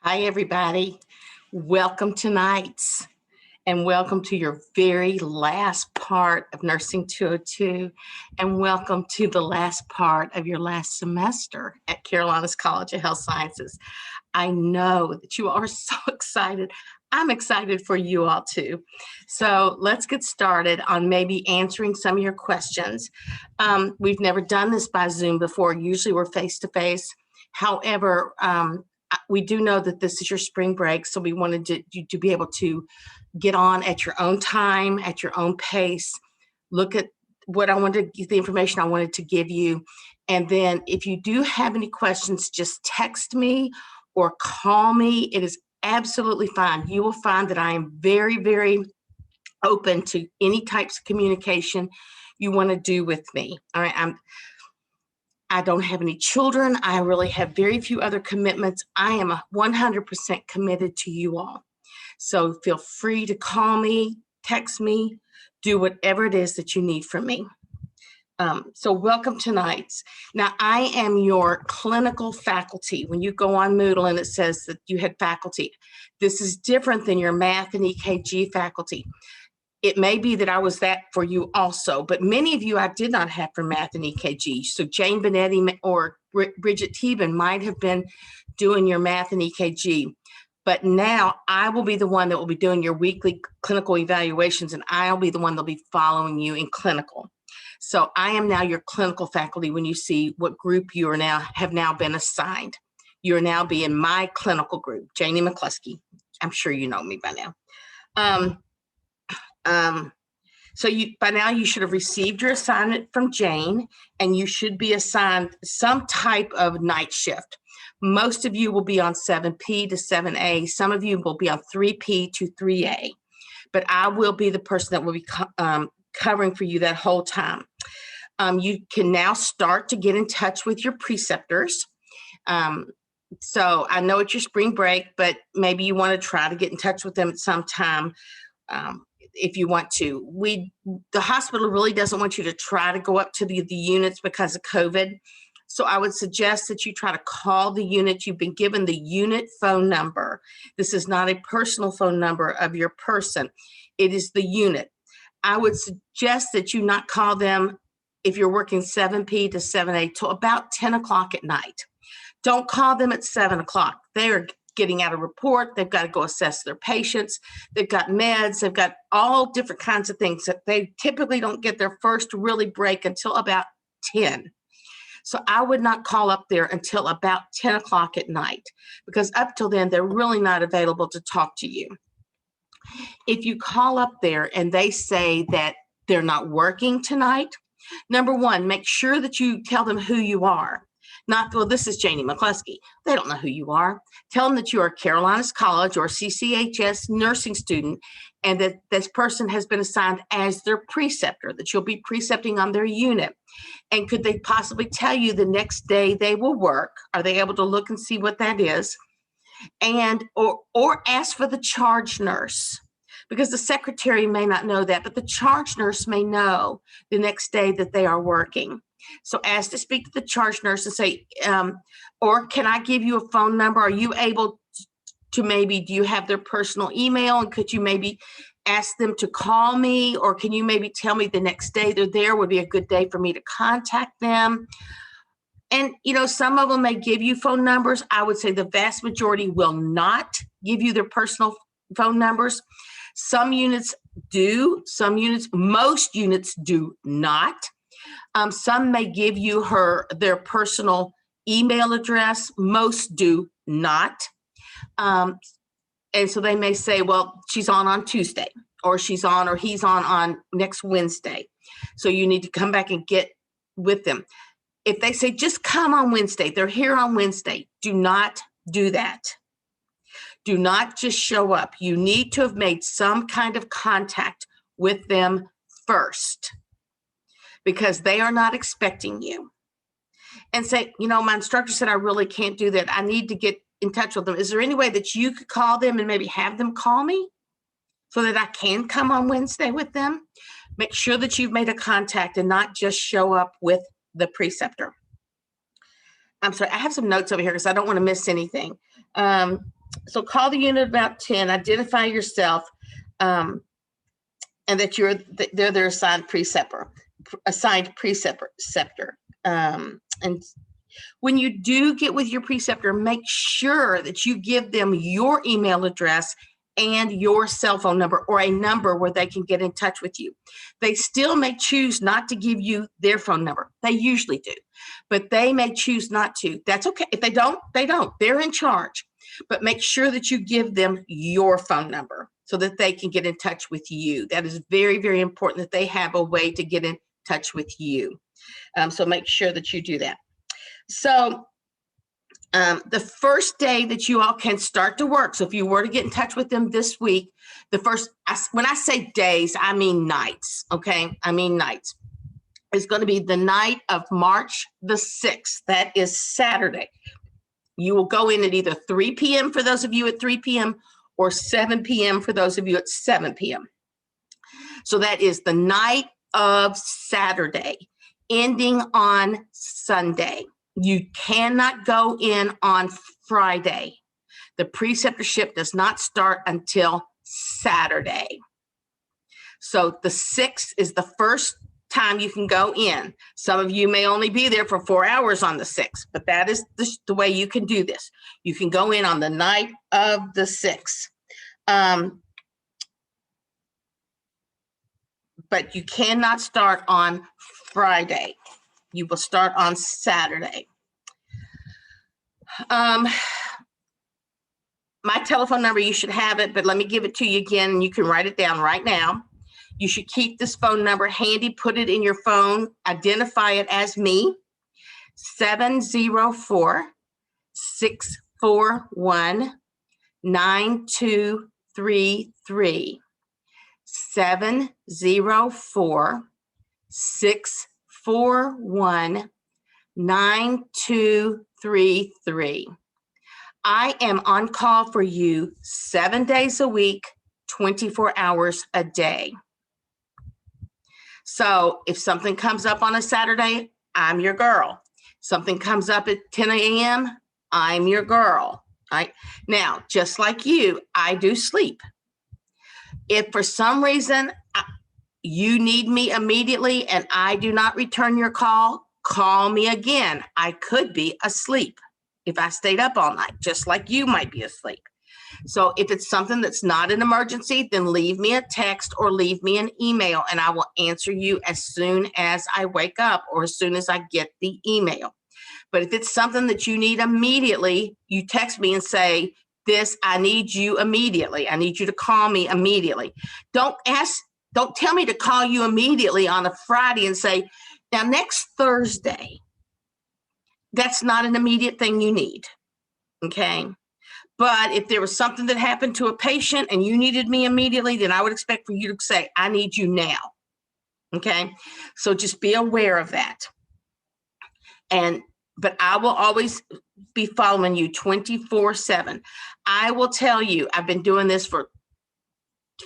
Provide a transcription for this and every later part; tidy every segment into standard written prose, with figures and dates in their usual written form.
Hi, everybody. Welcome tonight, and welcome to your very last part of Nursing 202, and welcome to the last part of your last semester at Carolinas College of Health Sciences. I know that you are so excited. I'm excited for you all too. So let's get started on maybe answering some of your questions. We've never done this by Zoom before. Usually we're face-to-face. However, we do know that this is your spring break, so we wanted you to be able to get on at your own time, at your own pace, look at what I wanted to, the information I wanted to give you. And then if you do have any questions, just text me or call me. It is absolutely fine. You will find that I am very, very open to any types of communication you want to do with me. All right. I don't have any children. I really have very few other commitments. I am 100% committed to you all. So feel free to call me, text me, do whatever it is that you need from me. So welcome tonight. Now, I am your clinical faculty. When you go on Moodle and it says that you had faculty, this is different than your math and EKG faculty. It may be that I was that for you also, but many of you I did not have for math and EKG. So Jane Benetti or Bridget Teben might have been doing your math and EKG. But now I will be the one that will be doing your weekly clinical evaluations, and I'll be the one that'll be following you in clinical. So I am now your clinical faculty when you see what group you have now been assigned. You are now be in my clinical group, Janie McCloskey. I'm sure you know me by now. So by now you should have received your assignment from Jane, and you should be assigned some type of night shift. Most of you will be on 7P to 7A. Some of you will be on 3P to 3A, but I will be the person that will be covering for you that whole time. You can now start to get in touch with your preceptors. So I know it's your spring break, but maybe you want to try to get in touch with them at some time. If you want to. The hospital really doesn't want you to try to go up to the units because of COVID. So I would suggest that you try to call the unit. You've been given the unit phone number. This is not a personal phone number of your person. It is the unit. I would suggest that you not call them if you're working 7P to 7A till about 10 o'clock at night. Don't call them at 7 o'clock. They're getting out a report. They've got to go assess their patients. They've got meds. They've got all different kinds of things that they typically don't get their first really break until about 10. So I would not call up there until about 10 o'clock at night, because up till then, they're really not available to talk to you. If you call up there and they say that they're not working tonight, number one, make sure that you tell them who you are. Not, well, this is Janie McCloskey. They don't know who you are. Tell them that you are a Carolinas College or CCHS nursing student, and that this person has been assigned as their preceptor, that you'll be precepting on their unit. And could they possibly tell you the next day they will work? Are they able to look and see what that is? And or ask for the charge nurse, because the secretary may not know that, but the charge nurse may know the next day that they are working. So ask to speak to the charge nurse and say, or can I give you a phone number? Are you able to maybe, do you have their personal email? And could you maybe ask them to call me? Or can you maybe tell me the next day they're there would be a good day for me to contact them? And, some of them may give you phone numbers. I would say the vast majority will not give you their personal phone numbers. Some units do, most units do not. Some may give you their personal email address. Most do not. And so they may say, well, she's on Tuesday, or he's on next Wednesday. So you need to come back and get with them. If they say, just come on Wednesday, they're here on Wednesday, do not do that. Do not just show up. You need to have made some kind of contact with them first, because they are not expecting you. And say, my instructor said I really can't do that. I need to get in touch with them. Is there any way that you could call them and maybe have them call me so that I can come on Wednesday with them? Make sure that you've made a contact and not just show up with the preceptor. I'm sorry, I have some notes over here because I don't want to miss anything. So call the unit about 10, identify yourself, and that they're their assigned preceptor. And when you do get with your preceptor, make sure that you give them your email address and your cell phone number, or a number where they can get in touch with you. They still may choose not to give you their phone number. They usually do, but they may choose not to. That's okay. If they don't, they don't. They're in charge. But make sure that you give them your phone number so that they can get in touch with you. That is very, very important, that they have a way to get in touch with you. So make sure that you do that. So the first day that you all can start to work, so if you were to get in touch with them this week, when I say days, I mean nights, okay? I mean nights. It's going to be the night of March the 6th. That is Saturday. You will go in at either 3 p.m. for those of you at 3 p.m. or 7 p.m. for those of you at 7 p.m. So that is the night of Saturday, ending on Sunday. You cannot go in on Friday. The preceptorship does not start until Saturday. So the 6th is the first time you can go in. Some of you may only be there for 4 hours on the 6th, but that is the way you can do this. You can go in on the night of the 6th. But you cannot start on Friday. You will start on Saturday. My telephone number, you should have it, but let me give it to you again, and you can write it down right now. You should keep this phone number handy, put it in your phone, identify it as me, 704-641-9233. 704-641-9233. I am on call for you 7 days a week, 24 hours a day. So if something comes up on a Saturday, I'm your girl. Something comes up at 10 a.m., I'm your girl. Right? Now, just like you, I do sleep. If for some reason you need me immediately and I do not return your call, call me again. I could be asleep if I stayed up all night, just like you might be asleep. So if it's something that's not an emergency, then leave me a text or leave me an email, and I will answer you as soon as I wake up or as soon as I get the email. But if it's something that you need immediately, you text me and say, I need you immediately. I need you to call me immediately. Don't tell me to call you immediately on a Friday and say, now next Thursday. That's not an immediate thing you need, okay? But if there was something that happened to a patient and you needed me immediately, then I would expect for you to say, I need you now, okay? So just be aware of that. But I will always be following you 24/7. I will tell you, I've been doing this for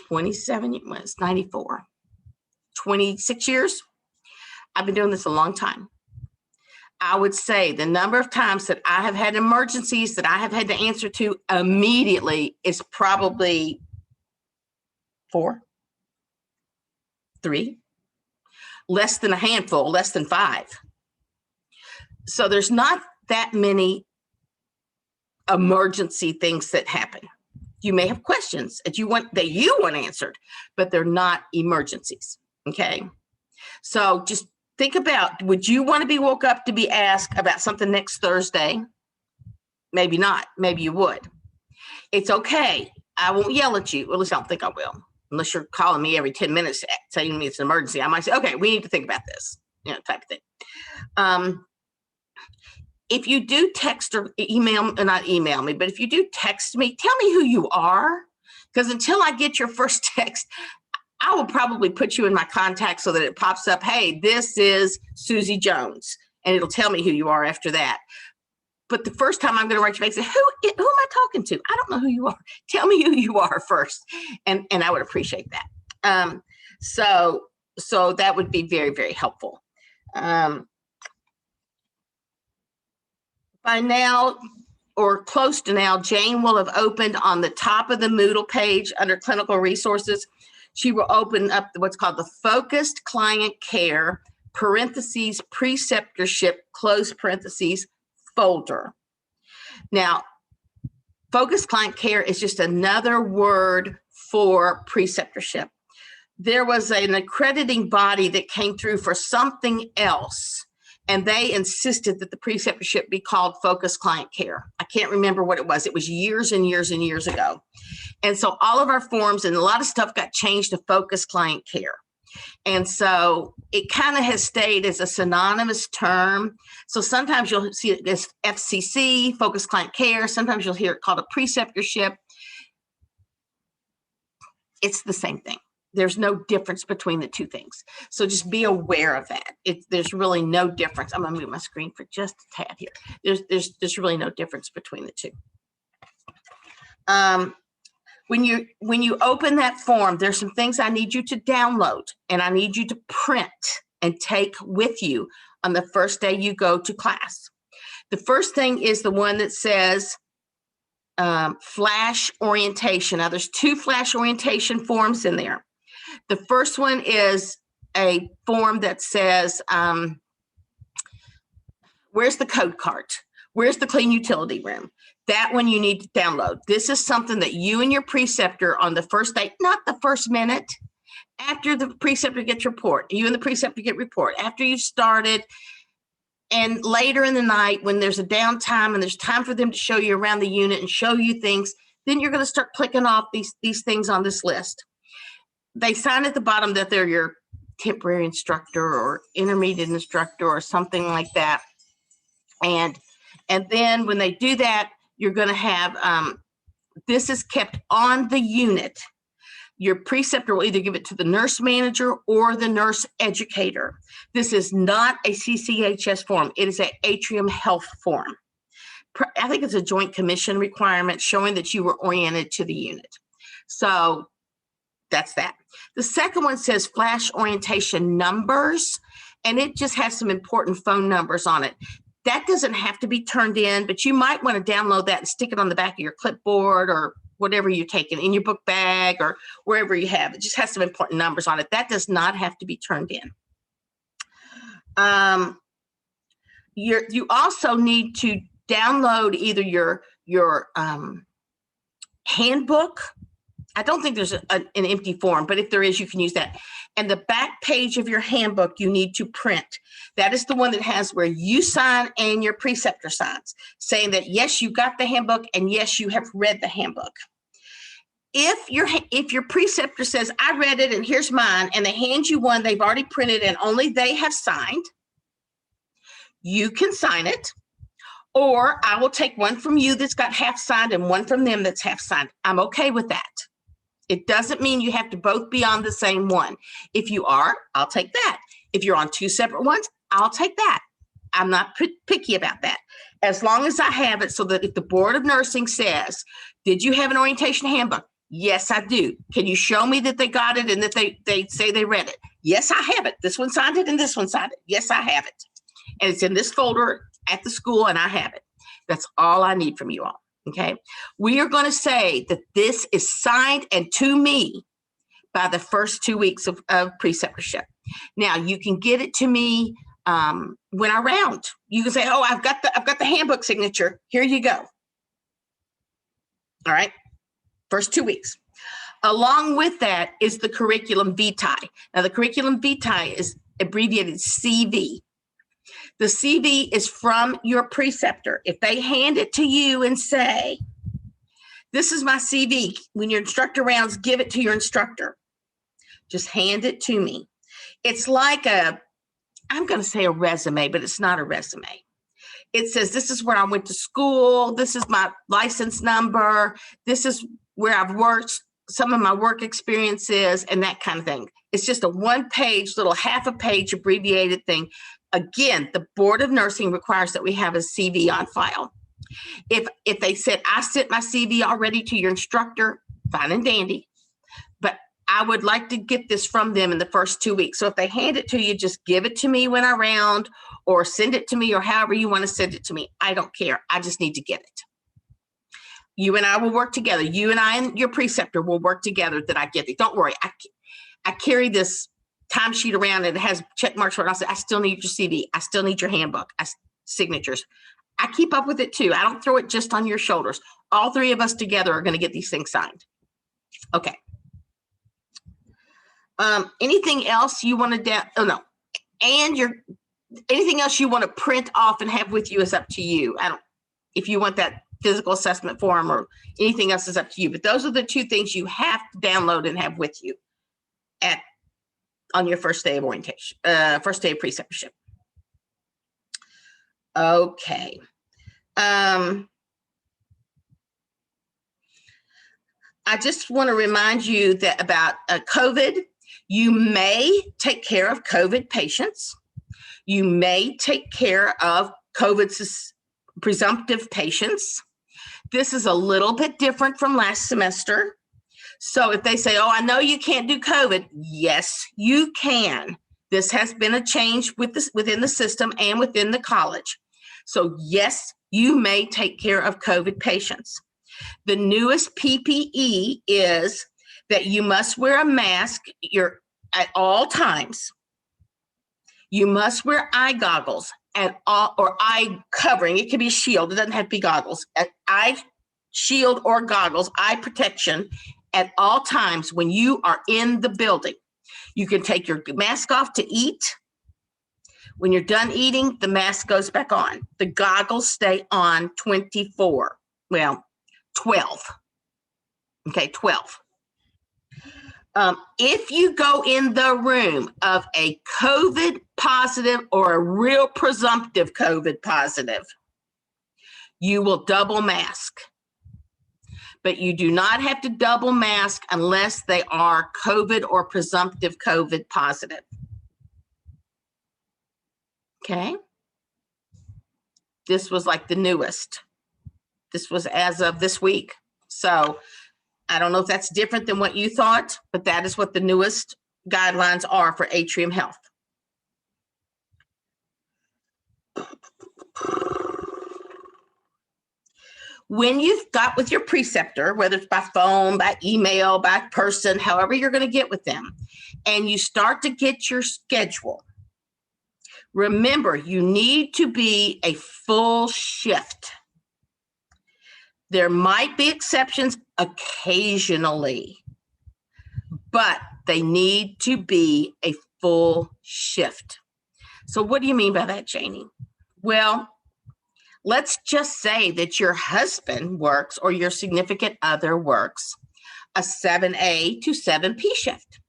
27 years, it's 94, 26 years. I've been doing this a long time. I would say the number of times that I have had emergencies that I have had to answer to immediately is probably 4, 3, less than a handful, less than 5. So there's not that many emergency things that happen. You may have questions that you want answered, but they're not emergencies, okay? So just think about, would you want to be woke up to be asked about something next Thursday? Maybe not. Maybe you would. It's okay. I won't yell at you. Well, at least I don't think I will. Unless you're calling me every 10 minutes telling me it's an emergency. I might say, okay, we need to think about this, type of thing. If you do text or email, not email me, but if you do text me, tell me who you are. Because until I get your first text, I will probably put you in my contacts so that it pops up, hey, this is Susie Jones, and it'll tell me who you are after that. But the first time I'm going to write you back and say, who am I talking to? I don't know who you are. Tell me who you are first. And I would appreciate that. So that would be very, very helpful. By now, or close to now, Jane will have opened on the top of the Moodle page under clinical resources. She will open up what's called the focused client care, parentheses, preceptorship, close parentheses, folder. Now, focused client care is just another word for preceptorship. There was an accrediting body that came through for something else, and they insisted that the preceptorship be called focused client care. I can't remember what it was. It was years and years and years ago. And so all of our forms and a lot of stuff got changed to focused client care. And so it kind of has stayed as a synonymous term. So sometimes you'll see it as FCC, focused client care. Sometimes you'll hear it called a preceptorship. It's the same thing. There's no difference between the two things. So just be aware of that. There's really no difference. I'm going to move my screen for just a tad here. There's really no difference between the two. When you open that form, there's some things I need you to download and I need you to print and take with you on the first day you go to class. The first thing is the one that says flash orientation. Now there's 2 flash orientation forms in there. The first one is a form that says, where's the code cart? Where's the clean utility room? That one you need to download. This is something that you and your preceptor on the first day, not the first minute, after the preceptor gets report, you and the preceptor get report, after you've started, and later in the night when there's a downtime and there's time for them to show you around the unit and show you things, then you're going to start clicking off these things on this list. They sign at the bottom that they're your temporary instructor or intermediate instructor or something like that. And then when they do that, you're going to have, this is kept on the unit. Your preceptor will either give it to the nurse manager or the nurse educator. This is not a CCHS form. It is an Atrium Health form. I think it's a Joint Commission requirement showing that you were oriented to the unit. So that's that. The second one says flash orientation numbers, and it just has some important phone numbers on it. That doesn't have to be turned in, but you might want to download that and stick it on the back of your clipboard or whatever you're taking in your book bag or wherever you have. It just has some important numbers on it. That does not have to be turned in. You also need to download either your handbook. I don't think there's an empty form, but if there is, you can use that. And the back page of your handbook, you need to print. That is the one that has where you sign and your preceptor signs, saying that, yes, you got the handbook and yes, you have read the handbook. If your preceptor says, I read it and here's mine, and they hand you one they've already printed and only they have signed, you can sign it. Or I will take one from you that's got half signed and one from them that's half signed. I'm okay with that. It doesn't mean you have to both be on the same one. If you are, I'll take that. If you're on 2 separate ones, I'll take that. I'm not picky about that. As long as I have it so that if the Board of Nursing says, did you have an orientation handbook? Yes, I do. Can you show me that they got it and that they say they read it? Yes, I have it. This one signed it and this one signed it. Yes, I have it. And it's in this folder at the school and I have it. That's all I need from you all. Okay, we are going to say that this is signed and to me by the first 2 weeks of preceptorship. Now you can get it to me when I round. You can say, "Oh, I've got the handbook signature. Here you go." All right, first 2 weeks. Along with that is the curriculum vitae. Now the curriculum vitae is abbreviated CV. The CV is from your preceptor. If they hand it to you and say, this is my CV, when your instructor rounds, give it to your instructor. Just hand it to me. It's like I'm going to say a resume, but it's not a resume. It says, this is where I went to school. This is my license number. This is where I've worked, some of my work experiences and that kind of thing. It's just a 1-page, little half a page abbreviated thing. Again, the Board of Nursing requires that we have a CV on file. If they said, I sent my CV already to your instructor, fine and dandy, but I would like to get this from them in the first 2 weeks. So if they hand it to you, just give it to me when I round or send it to me or however you want to send it to me. I don't care. I just need to get it. You and I will work together. You and I and your preceptor will work together that I get these. Don't worry. I carry this timesheet around and it has check marks. And I said, I still need your CV. I still need your handbook. Signatures. I keep up with it too. I don't throw it just on your shoulders. All three of us together are going to get these things signed. Okay. Anything else you want to anything else you want to print off and have with you is up to you. If you want that physical assessment form or anything else is up to you, but those are the two things you have to download and have with you on your first day of orientation, first day of preceptorship. Okay. I just want to remind you that about COVID, you may take care of COVID patients. You may take care of COVID presumptive patients. This is a little bit different from last semester. So if they say, oh, I know you can't do COVID, yes, you can. This has been a change within the system and within the college. So yes, you may take care of COVID patients. The newest PPE is that you must wear a mask at all times. You must wear eye goggles or eye covering. It can be a shield. It doesn't have to be goggles. Eye shield or goggles, eye protection at all times when you are in the building. You can take your mask off to eat. When you're done eating, the mask goes back on. The goggles stay on 24. Well, 12. Okay, 12. If you go in the room of a COVID positive or a real presumptive COVID positive, you will double mask. But you do not have to double mask unless they are COVID or presumptive COVID positive. Okay. This was like the newest. This was as of this week. So I don't know if that's different than what you thought, but that is what the newest guidelines are for Atrium Health. When you've got with your preceptor, whether it's by phone, by email, by person, however you're going to get with them, and you start to get your schedule, remember, you need to be a full shift. There might be exceptions occasionally, but they need to be a full shift. So what do you mean by that, Janie? Well, let's just say that your husband works or your significant other works a 7A to 7P shift,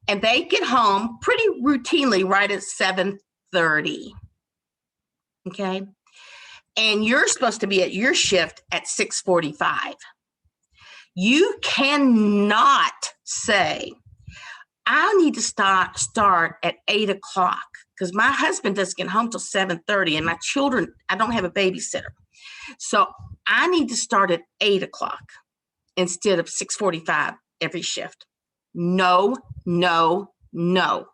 and they get home pretty routinely right at 7:30. Okay. And you're supposed to be at your shift at 6:45. You cannot say, I need to start at 8 o'clock because my husband doesn't get home till 7:30 and my children, I don't have a babysitter. So I need to start at 8 o'clock instead of 6:45 every shift. No, no, no.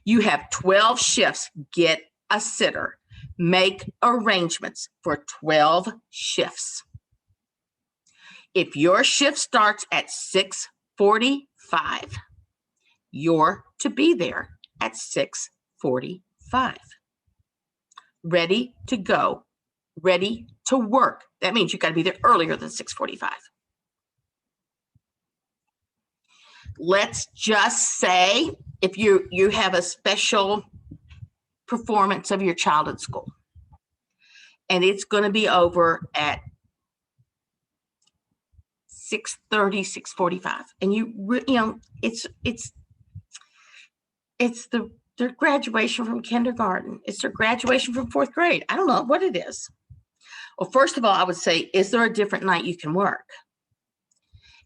You have 12 shifts. Get a sitter. Make arrangements for 12 shifts. If your shift starts at 6:45, you're to be there at 6:45. Ready to go, ready to work. That means you got to be there earlier than 6:45. Let's just say if you have a special performance of your child at school and it's going to be over at 6:30, 6:45, and it's their graduation from kindergarten. It's their graduation from 4th grade. I don't know what it is. Well, first of all, I would say, is there a different night you can work?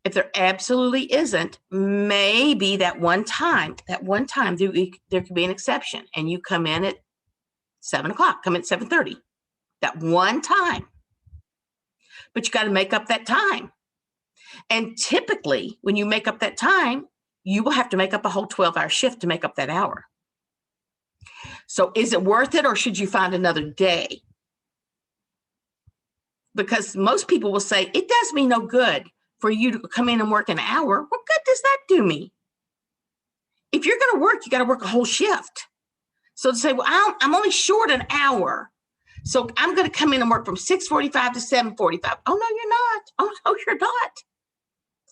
If there absolutely isn't, maybe that one time there could be an exception, and you come in at 7 o'clock, come in at 7:30, that one time. But you got to make up that time. And typically, when you make up that time, you will have to make up a whole 12-hour shift to make up that hour. So is it worth it, or should you find another day? because most people will say, it does me no good for you to come in and work an hour. What good does that do me? If you're going to work, you got to work a whole shift. So to say, well, I'm only short an hour, so I'm going to come in and work from 6:45 to 7:45. Oh, no, you're not. Oh, no, you're not.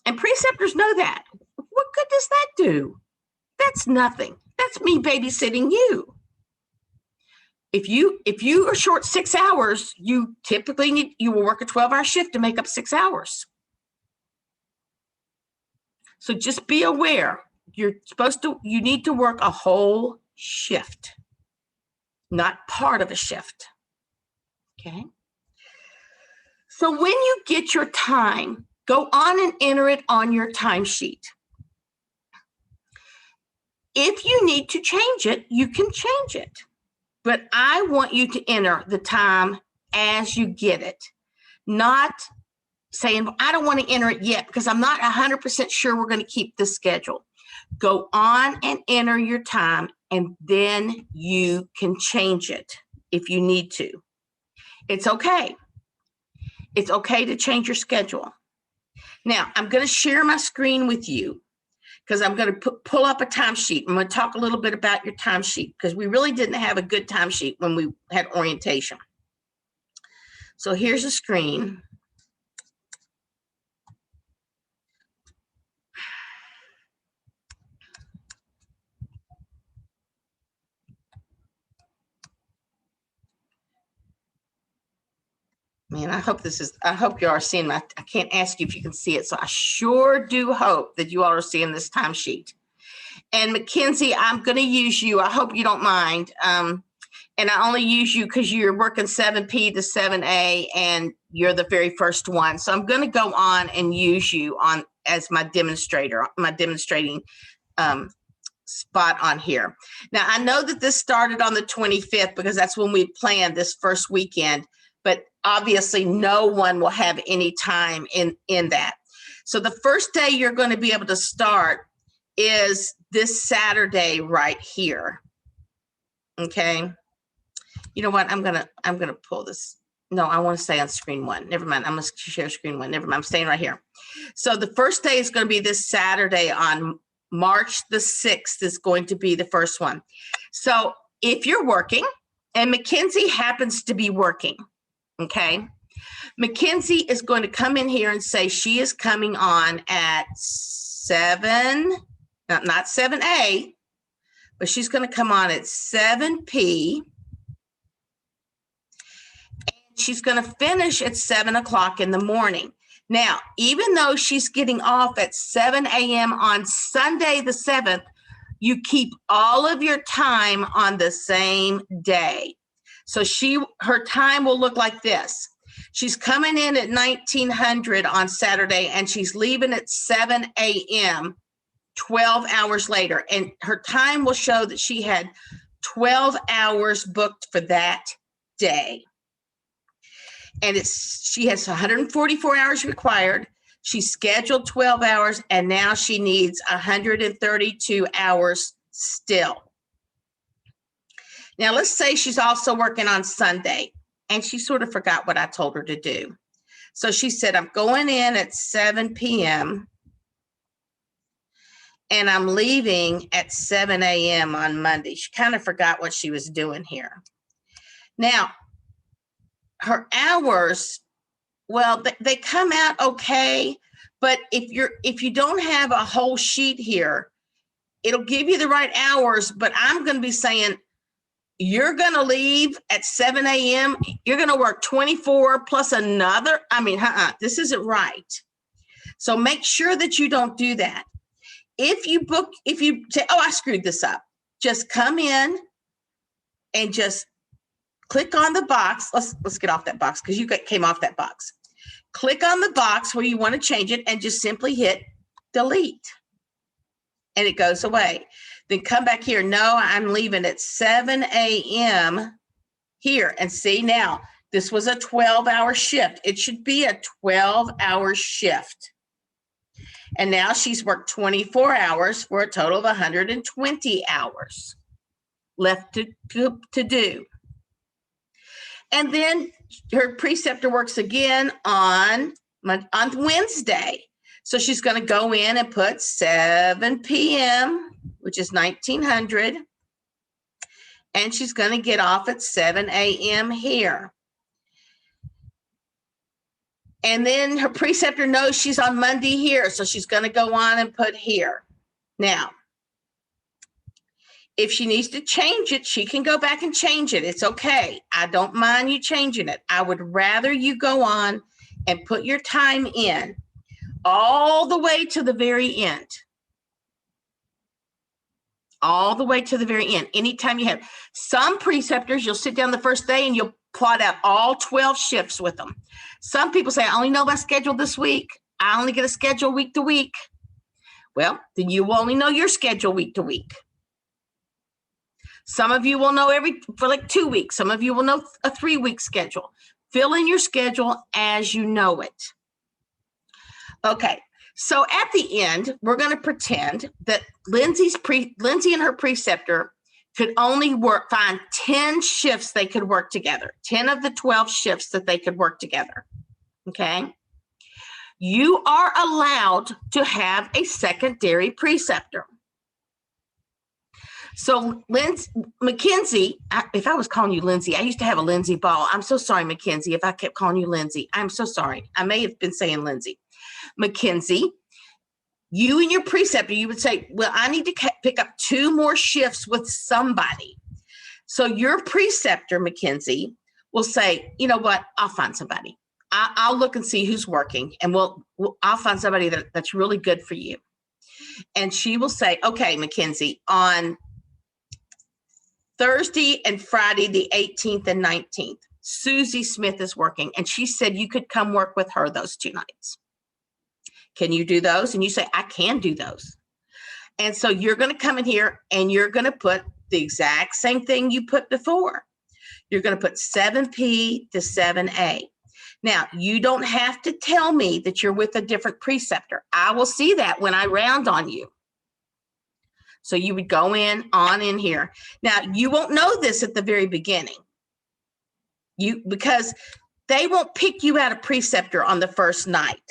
And preceptors know that. What good does that do? That's nothing. That's me babysitting you. If you are short 6 hours, you typically you will work a 12-hour shift to make up 6 hours. So just be aware, you need to work a whole shift, not part of a shift. Okay. So when you get your time, go on and enter it on your timesheet. If you need to change it, you can change it. But I want you to enter the time as you get it, not saying, I don't want to enter it yet because I'm not 100% sure we're going to keep this schedule. Go on and enter your time, and then you can change it if you need to. It's okay. It's okay to change your schedule. Now, I'm going to share my screen with you because I'm going to pull up a timesheet. I'm going to talk a little bit about your timesheet because we really didn't have a good timesheet when we had orientation. So here's a screen. Man, I hope you are seeing I can't ask you if you can see it. So I sure do hope that you all are seeing this timesheet. And Mackenzie, I'm going to use you. I hope you don't mind. And I only use you because you're working 7P to 7A and you're the very first one. So I'm going to go on and use you as my demonstrator, my demonstrating spot on here. Now, I know that this started on the 25th because that's when we planned this first weekend, but obviously no one will have any time in that. So the first day you're going to be able to start is this Saturday right here. Okay. You know what? I'm gonna pull this. No, I want to stay on screen one. Never mind. I'm gonna share screen one. Never mind. I'm staying right here. So the first day is going to be this Saturday on March the 6th is going to be the first one. So if you're working, and Mackenzie happens to be working, okay, Mackenzie is going to come in here and say she is coming on at 7, not 7A, but she's going to come on at 7P. And she's going to finish at 7 o'clock in the morning. Now, even though she's getting off at 7 a.m. on Sunday the 7th, you keep all of your time on the same day. So her time will look like this. She's coming in at 1900 on Saturday and she's leaving at 7 a.m. 12 hours later. And her time will show that she had 12 hours booked for that day. And she has 144 hours required. She's scheduled 12 hours and now she needs 132 hours still. Now, let's say she's also working on Sunday and she sort of forgot what I told her to do. So she said, I'm going in at 7 p.m. and I'm leaving at 7 a.m. on Monday. She kind of forgot what she was doing here. Now, her hours, well, they come out okay, but if you don't have a whole sheet here, it'll give you the right hours, but I'm going to be saying, you're going to leave at 7 a.m. You're going to work 24 plus another. I mean, this isn't right. So make sure that you don't do that. If you say, oh, I screwed this up, just come in and just click on the box. Let's get off that box because you came off that box. Click on the box where you want to change it and just simply hit delete. And it goes away. Then come back here. No, I'm leaving at 7 a.m. here. And see now, this was a 12-hour shift. It should be a 12-hour shift. And now she's worked 24 hours for a total of 120 hours left to do. And then her preceptor works again on Wednesday. So she's going to go in and put 7 p.m., which is 1900. And she's going to get off at 7 a.m. here. And then her preceptor knows she's on Monday here. So she's going to go on and put here. Now, if she needs to change it, she can go back and change it. It's okay. I don't mind you changing it. I would rather you go on and put your time in all the way to the very end. All the way to the very end. Anytime you have some preceptors, you'll sit down the first day and you'll plot out all 12 shifts with them. Some people say, I only know my schedule this week. I only get a schedule week to week. Well, then you will only know your schedule week to week. Some of you will know for like 2 weeks. Some of you will know a 3-week schedule. Fill in your schedule as you know it. Okay, so at the end, we're going to pretend that Lindsay and her preceptor could only find 10 shifts they could work together, 10 of the 12 shifts that they could work together, okay? You are allowed to have a secondary preceptor. So Mackenzie, if I was calling you Lindsay, I used to have a Lindsay ball. I'm so sorry, Mackenzie, if I kept calling you Lindsay. I'm so sorry. I may have been saying Lindsay. Mackenzie, you and your preceptor, you would say, well, I need to pick up 2 more shifts with somebody. So your preceptor, Mackenzie, will say, you know what, I'll find somebody. I'll look and see who's working, and I'll find somebody that's really good for you. And she will say, okay, Mackenzie, on Thursday and Friday, the 18th and 19th, Susie Smith is working, and she said you could come work with her those 2 nights. Can you do those? And you say, I can do those. And so you're going to come in here and you're going to put the exact same thing you put before. You're going to put 7P to 7A. Now, you don't have to tell me that you're with a different preceptor. I will see that when I round on you. So you would go on in here. Now, you won't know this at the very beginning. Because they won't pick you out a preceptor on the first night.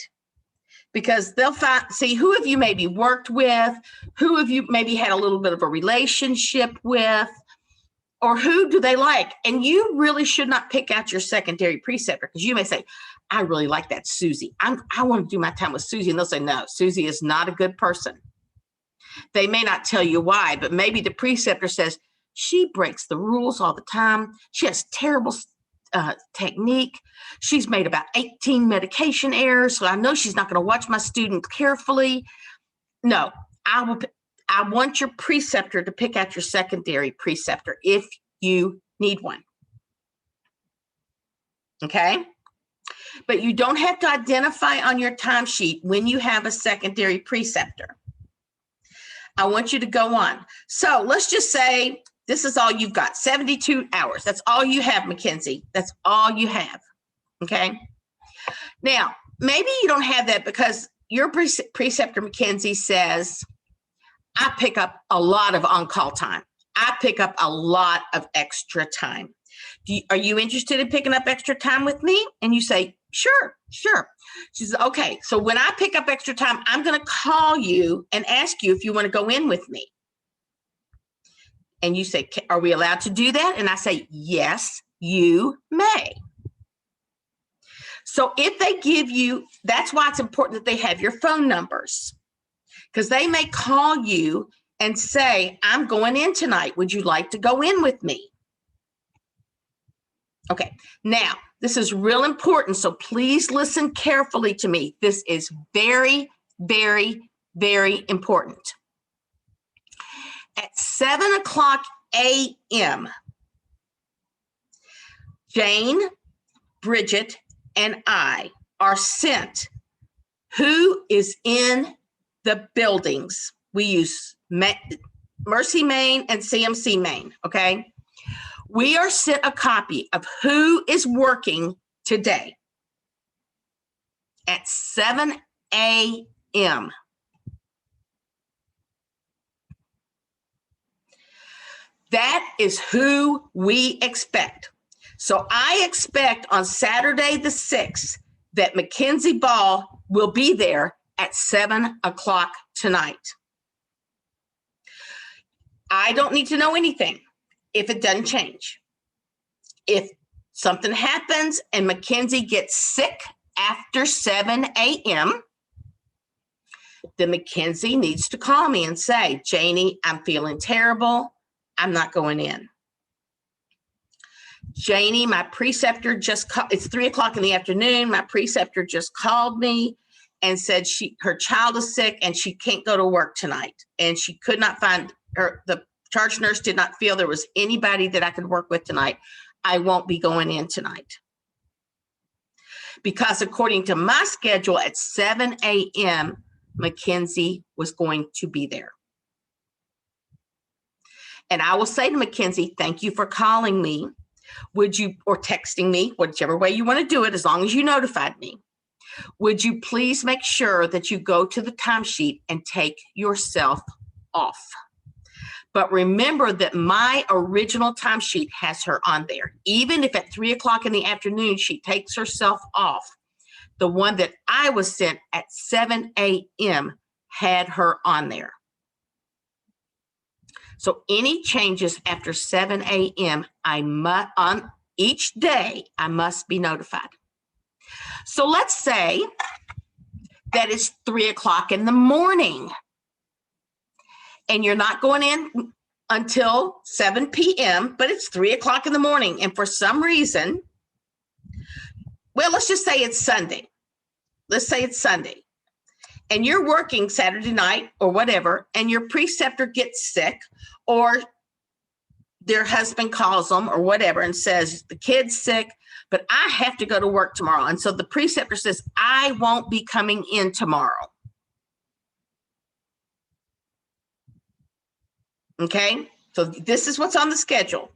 Because they'll see who have you maybe worked with, who have you maybe had a little bit of a relationship with, or who do they like? And you really should not pick out your secondary preceptor, because you may say, I really like that Susie. I want to do my time with Susie. And they'll say, no, Susie is not a good person. They may not tell you why, but maybe the preceptor says, she breaks the rules all the time. She has terrible technique. She's made about 18 medication errors, so I know she's not going to watch my student carefully. No, I want your preceptor to pick out your secondary preceptor if you need one. Okay? But you don't have to identify on your timesheet when you have a secondary preceptor. I want you to go on. So let's just say this is all you've got, 72 hours. That's all you have, Mackenzie. That's all you have, okay? Now, maybe you don't have that because your preceptor, Mackenzie, says, I pick up a lot of on-call time. I pick up a lot of extra time. Are you interested in picking up extra time with me? And you say, sure. She says, okay, so when I pick up extra time, I'm going to call you and ask you if you want to go in with me. And you say, are we allowed to do that? And I say, yes, you may. So if they give you, that's why it's important that they have your phone numbers, because they may call you and say, I'm going in tonight. Would you like to go in with me? Okay, now this is real important. So please listen carefully to me. This is very, very, very important. At 7:00 a.m., Jane, Bridget, and I are sent who is in the buildings. We use Mercy Main and CMC Main, okay? We are sent a copy of who is working today at 7 a.m. That is who we expect. So I expect on Saturday the 6th that Mackenzie Ball will be there at 7 o'clock tonight. I don't need to know anything if it doesn't change. If something happens and Mackenzie gets sick after 7 a.m., then Mackenzie needs to call me and say, Janie, I'm feeling terrible. I'm not going in. Janie, my preceptor just called. It's 3 o'clock in the afternoon. My preceptor just called me and said her child is sick and she can't go to work tonight. And she could not find her. The charge nurse did not feel there was anybody that I could work with tonight. I won't be going in tonight. Because according to my schedule at 7 a.m., Mackenzie was going to be there. And I will say to Mackenzie, thank you for calling me. Would you, or texting me, whichever way you want to do it, as long as you notified me. Would you please make sure that you go to the timesheet and take yourself off? But remember that my original timesheet has her on there. Even if at 3 o'clock in the afternoon, she takes herself off, the one that I was sent at 7 a.m. had her on there. So any changes after 7 a.m., on each day, I must be notified. So let's say that it's 3 o'clock in the morning and you're not going in until 7 p.m., but it's 3 o'clock in the morning. And for some reason, well, let's just say it's Sunday. Let's say it's Sunday. And you're working Saturday night or whatever, and your preceptor gets sick, or their husband calls them or whatever and says, the kid's sick, but I have to go to work tomorrow. And so the preceptor says, I won't be coming in tomorrow. Okay, so this is what's on the schedule.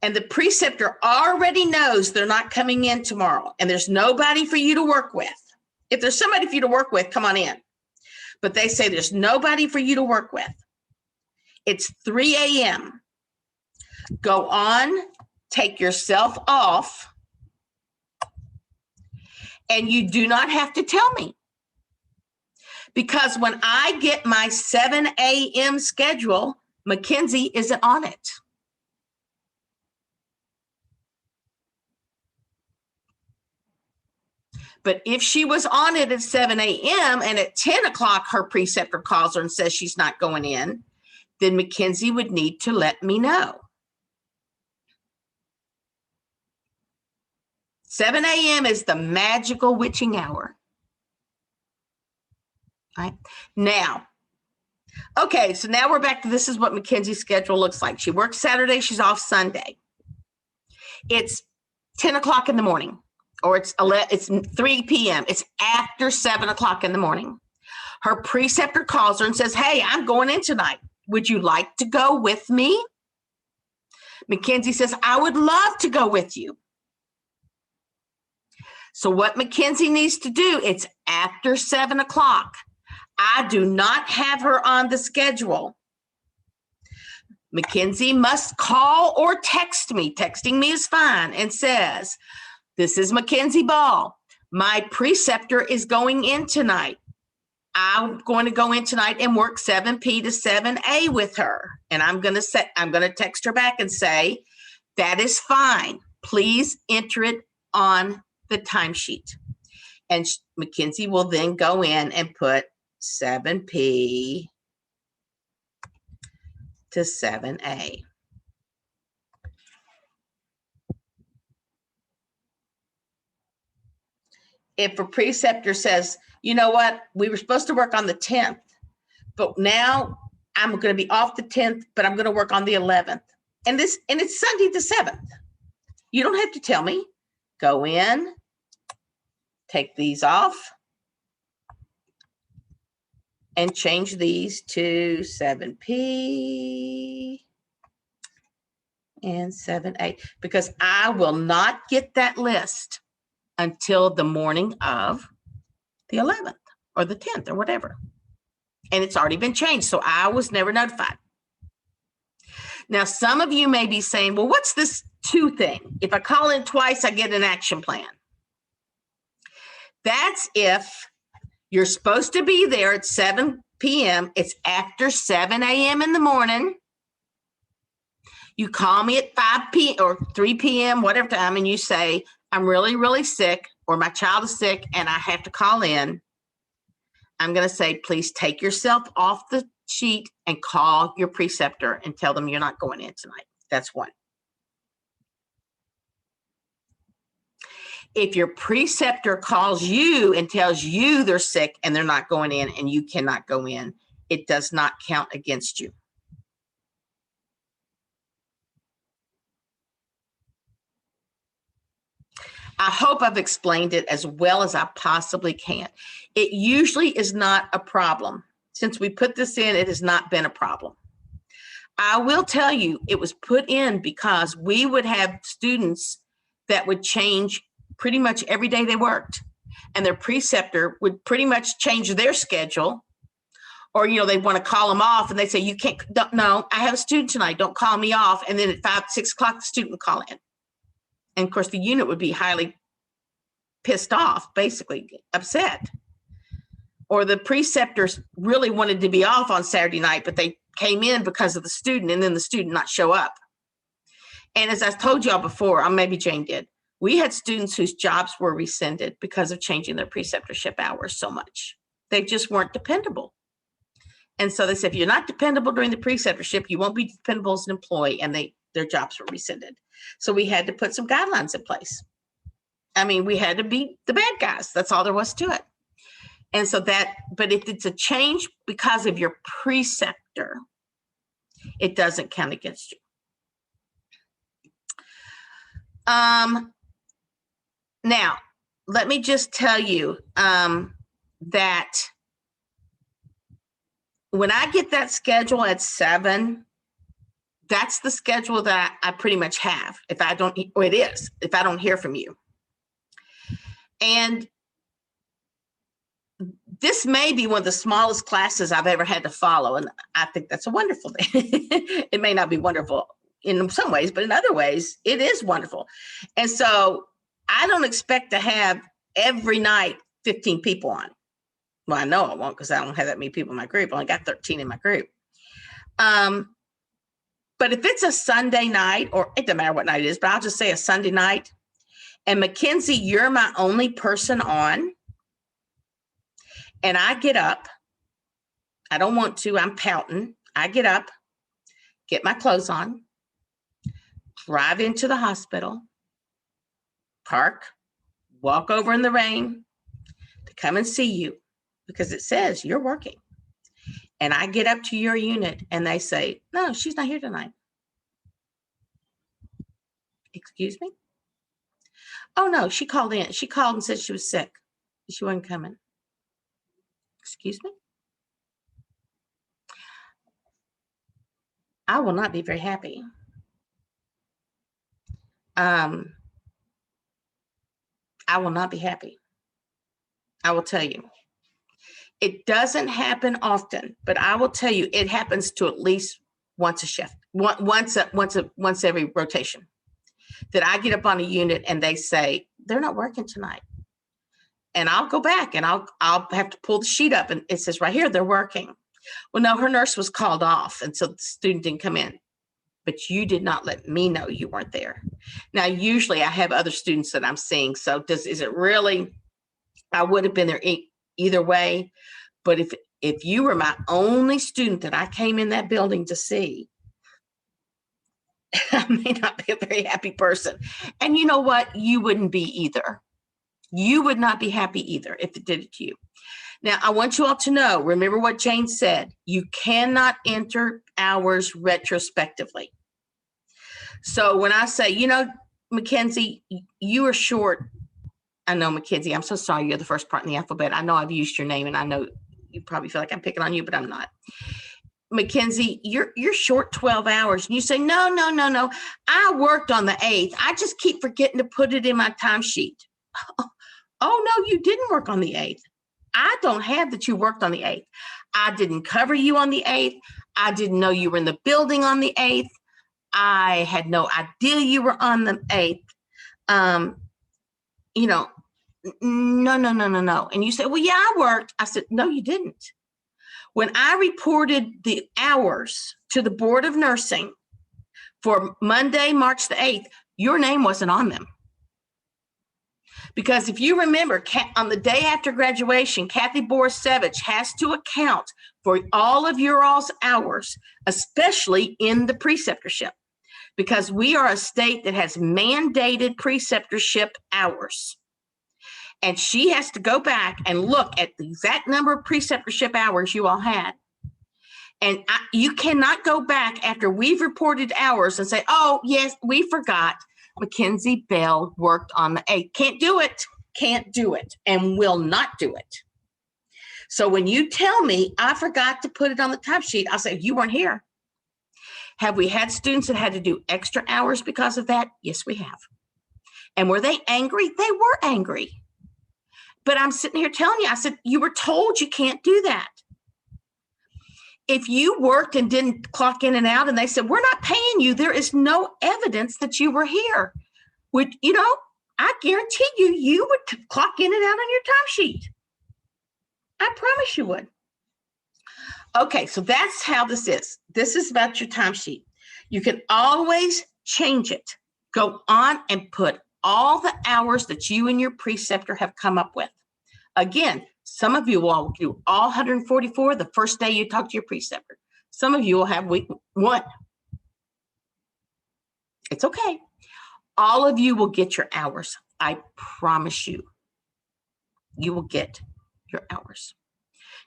And the preceptor already knows they're not coming in tomorrow, and there's nobody for you to work with. If there's somebody for you to work with, come on in. But they say there's nobody for you to work with. It's 3 a.m. Go on, take yourself off, and you do not have to tell me. Because when I get my 7 a.m. schedule, Mackenzie isn't on it. But if she was on it at 7 a.m. and at 10 o'clock her preceptor calls her and says she's not going in, then Mackenzie would need to let me know. 7 a.m. is the magical witching hour. Right? Now, okay, so now we're back to this is what Mackenzie's schedule looks like. She works Saturday, she's off Sunday. It's 10 o'clock in the morning. Or it's 3 p.m. It's after 7 o'clock in the morning. Her preceptor calls her and says, hey, I'm going in tonight. Would you like to go with me? Mackenzie says, I would love to go with you. So what Mackenzie needs to do, it's after 7 o'clock. I do not have her on the schedule. Mackenzie must call or text me. Texting me is fine, and says, this is Mackenzie Ball. My preceptor is going in tonight. I'm going to go in tonight and work 7P to 7A with her. And I'm going to text her back and say, that is fine. Please enter it on the timesheet. And Mackenzie will then go in and put 7P to 7A. If a preceptor says, you know what, we were supposed to work on the 10th, but now I'm going to be off the 10th, but I'm going to work on the 11th. And it's Sunday the 7th. You don't have to tell me. Go in, take these off, and change these to 7P and 7A, because I will not get that list until the morning of the 11th or the 10th or whatever. And it's already been changed, so I was never notified. Now, some of you may be saying, well, what's this 2 thing? If I call in twice, I get an action plan. That's if you're supposed to be there at 7 p.m. It's after 7 a.m. in the morning. You call me at 5 p.m. or 3 p.m., whatever time, and you say, I'm really, really sick, or my child is sick and I have to call in. I'm going to say, please take yourself off the sheet and call your preceptor and tell them you're not going in tonight. That's 1. If your preceptor calls you and tells you they're sick and they're not going in and you cannot go in, it does not count against you. I hope I've explained it as well as I possibly can. It usually is not a problem. Since we put this in, it has not been a problem. I will tell you, it was put in because we would have students that would change pretty much every day they worked, and their preceptor would pretty much change their schedule, or they want to call them off and they say, you can't, no, I have a student tonight, don't call me off. And then at 5, 6 o'clock, the student would call in. And of course the unit would be highly pissed off, basically upset. Or the preceptors really wanted to be off on Saturday night, but they came in because of the student, and then the student not show up. And as I told y'all before, maybe Jane did, we had students whose jobs were rescinded because of changing their preceptorship hours so much. They just weren't dependable. And so they said, if you're not dependable during the preceptorship, you won't be dependable as an employee, and their jobs were rescinded. So we had to put some guidelines in place. We had to be the bad guys. That's all there was to it. And so but if it's a change because of your preceptor, it doesn't count against you. Now, let me just tell you that when I get that schedule at 7, that's the schedule that I pretty much have. If I don't hear from you. And this may be one of the smallest classes I've ever had to follow. And I think that's a wonderful thing. It may not be wonderful in some ways, but in other ways, it is wonderful. And so I don't expect to have every night 15 people on. Well, I know I won't, because I don't have that many people in my group. I only got 13 in my group. But if it's a Sunday night, or it doesn't matter what night it is, but I'll just say a Sunday night, and Mackenzie, you're my only person on, and I get up, I don't want to, I'm pouting. I get up, get my clothes on, drive into the hospital, park, walk over in the rain to come and see you, because it says you're working. And I get up to your unit and they say, no, she's not here tonight. Excuse me? Oh, no, she called in. She called and said she was sick. She wasn't coming. Excuse me? I will not be very happy. I will not be happy. I will tell you. It doesn't happen often, but I will tell you, it happens to at least once a shift, once every rotation, that I get up on a unit and they say, they're not working tonight. And I'll go back and I'll have to pull the sheet up and it says right here, they're working. Well, no, her nurse was called off. And so the student didn't come in, but you did not let me know you weren't there. Now, usually I have other students that I'm seeing. So is it really, I would have been there either way. But if you were my only student that I came in that building to see, I may not be a very happy person. And you know what? You wouldn't be either. You would not be happy either if it did it to you. Now, I want you all to know, remember what Jane said, you cannot enter hours retrospectively. So when I say, you know, Mackenzie, you are short. I know, Mackenzie, I'm so sorry. You're the first part in the alphabet. I know I've used your name and I know you probably feel like I'm picking on you, but I'm not. Mackenzie, you're short 12 hours. And you say, no. I worked on the 8th. I just keep forgetting to put it in my timesheet. Oh, no, you didn't work on the 8th. I don't have that you worked on the 8th. I didn't cover you on the 8th. I didn't know you were in the building on the 8th. I had no idea you were on the 8th. You know, no. And you said, well, yeah, I worked. I said, no, you didn't. When I reported the hours to the Board of Nursing for Monday, March the 8th, your name wasn't on them. Because if you remember, on the day after graduation, Kathy Borisevich has to account for all of your all's hours, especially in the preceptorship, because we are a state that has mandated preceptorship hours. And she has to go back and look at the exact number of preceptorship hours you all had. And you cannot go back after we've reported hours and say, oh, yes, we forgot Mackenzie Bell worked on the 8th. Can't do it. Can't do it and will not do it. So when you tell me I forgot to put it on the timesheet, I'll say, you weren't here. Have we had students that had to do extra hours because of that? Yes, we have. And were they angry? They were angry. But I'm sitting here telling you, I said, you were told you can't do that. If you worked and didn't clock in and out and they said, we're not paying you, there is no evidence that you were here. Would, you know, I guarantee you would clock in and out on your timesheet. I promise you would. Okay, so that's how this is. This is about your timesheet. You can always change it. Go on and put all the hours that you and your preceptor have come up with. Again, some of you will do all 144 the first day you talk to your preceptor. Some of you will have week 1. It's okay. All of you will get your hours. I promise you. You will get your hours.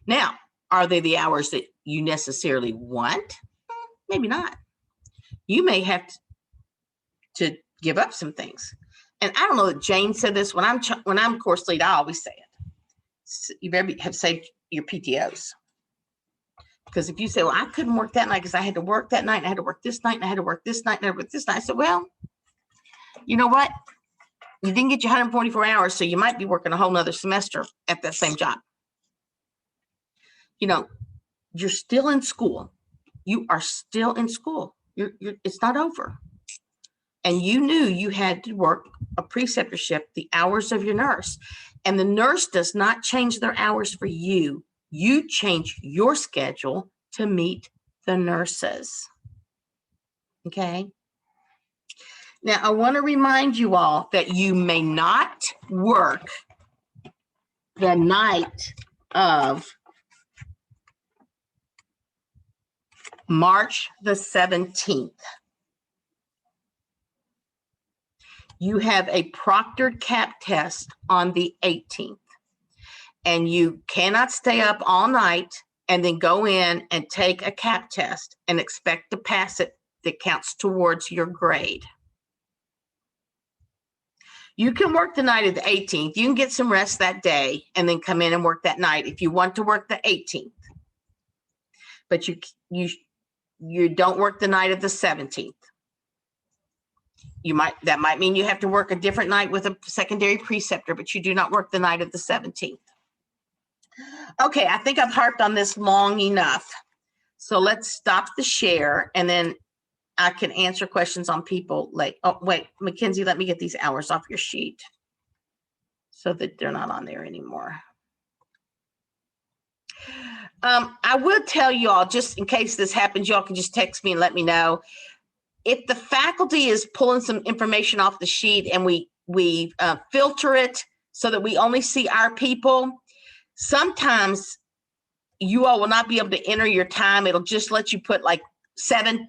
Now, are they the hours that you necessarily want? Maybe not. You may have to give up some things. And I don't know that Jane said this. When I'm course lead, I always say it. You better have saved your PTOs. Because if you say, well, I couldn't work that night because I had to work that night, and I had to work this night, and I had to work this night, and I had to work this night. I said, well, you know what? You didn't get your 144 hours, so you might be working a whole nother semester at that same job. You know, you're still in school. You are still in school. It's not over. And you knew you had to work a preceptorship, the hours of your nurse. And the nurse does not change their hours for you. You change your schedule to meet the nurses. Okay? Now, I want to remind you all that you may not work the night of March the 17th. You have a proctored CAP test on the 18th. And you cannot stay up all night and then go in and take a CAP test and expect to pass it that counts towards your grade. You can work the night of the 18th. You can get some rest that day and then come in and work that night if you want to work the 18th. But you don't work the night of the 17th. That might mean you have to work a different night with a secondary preceptor, but you do not work the night of the 17th. Okay, I think I've harped on this long enough. So let's stop the share and then I can answer questions on people like, oh, wait, Mackenzie, let me get these hours off your sheet so that they're not on there anymore. I will tell you all, just in case this happens, y'all can just text me and let me know. If the faculty is pulling some information off the sheet and we filter it so that we only see our people, sometimes you all will not be able to enter your time. It'll just let you put like 7P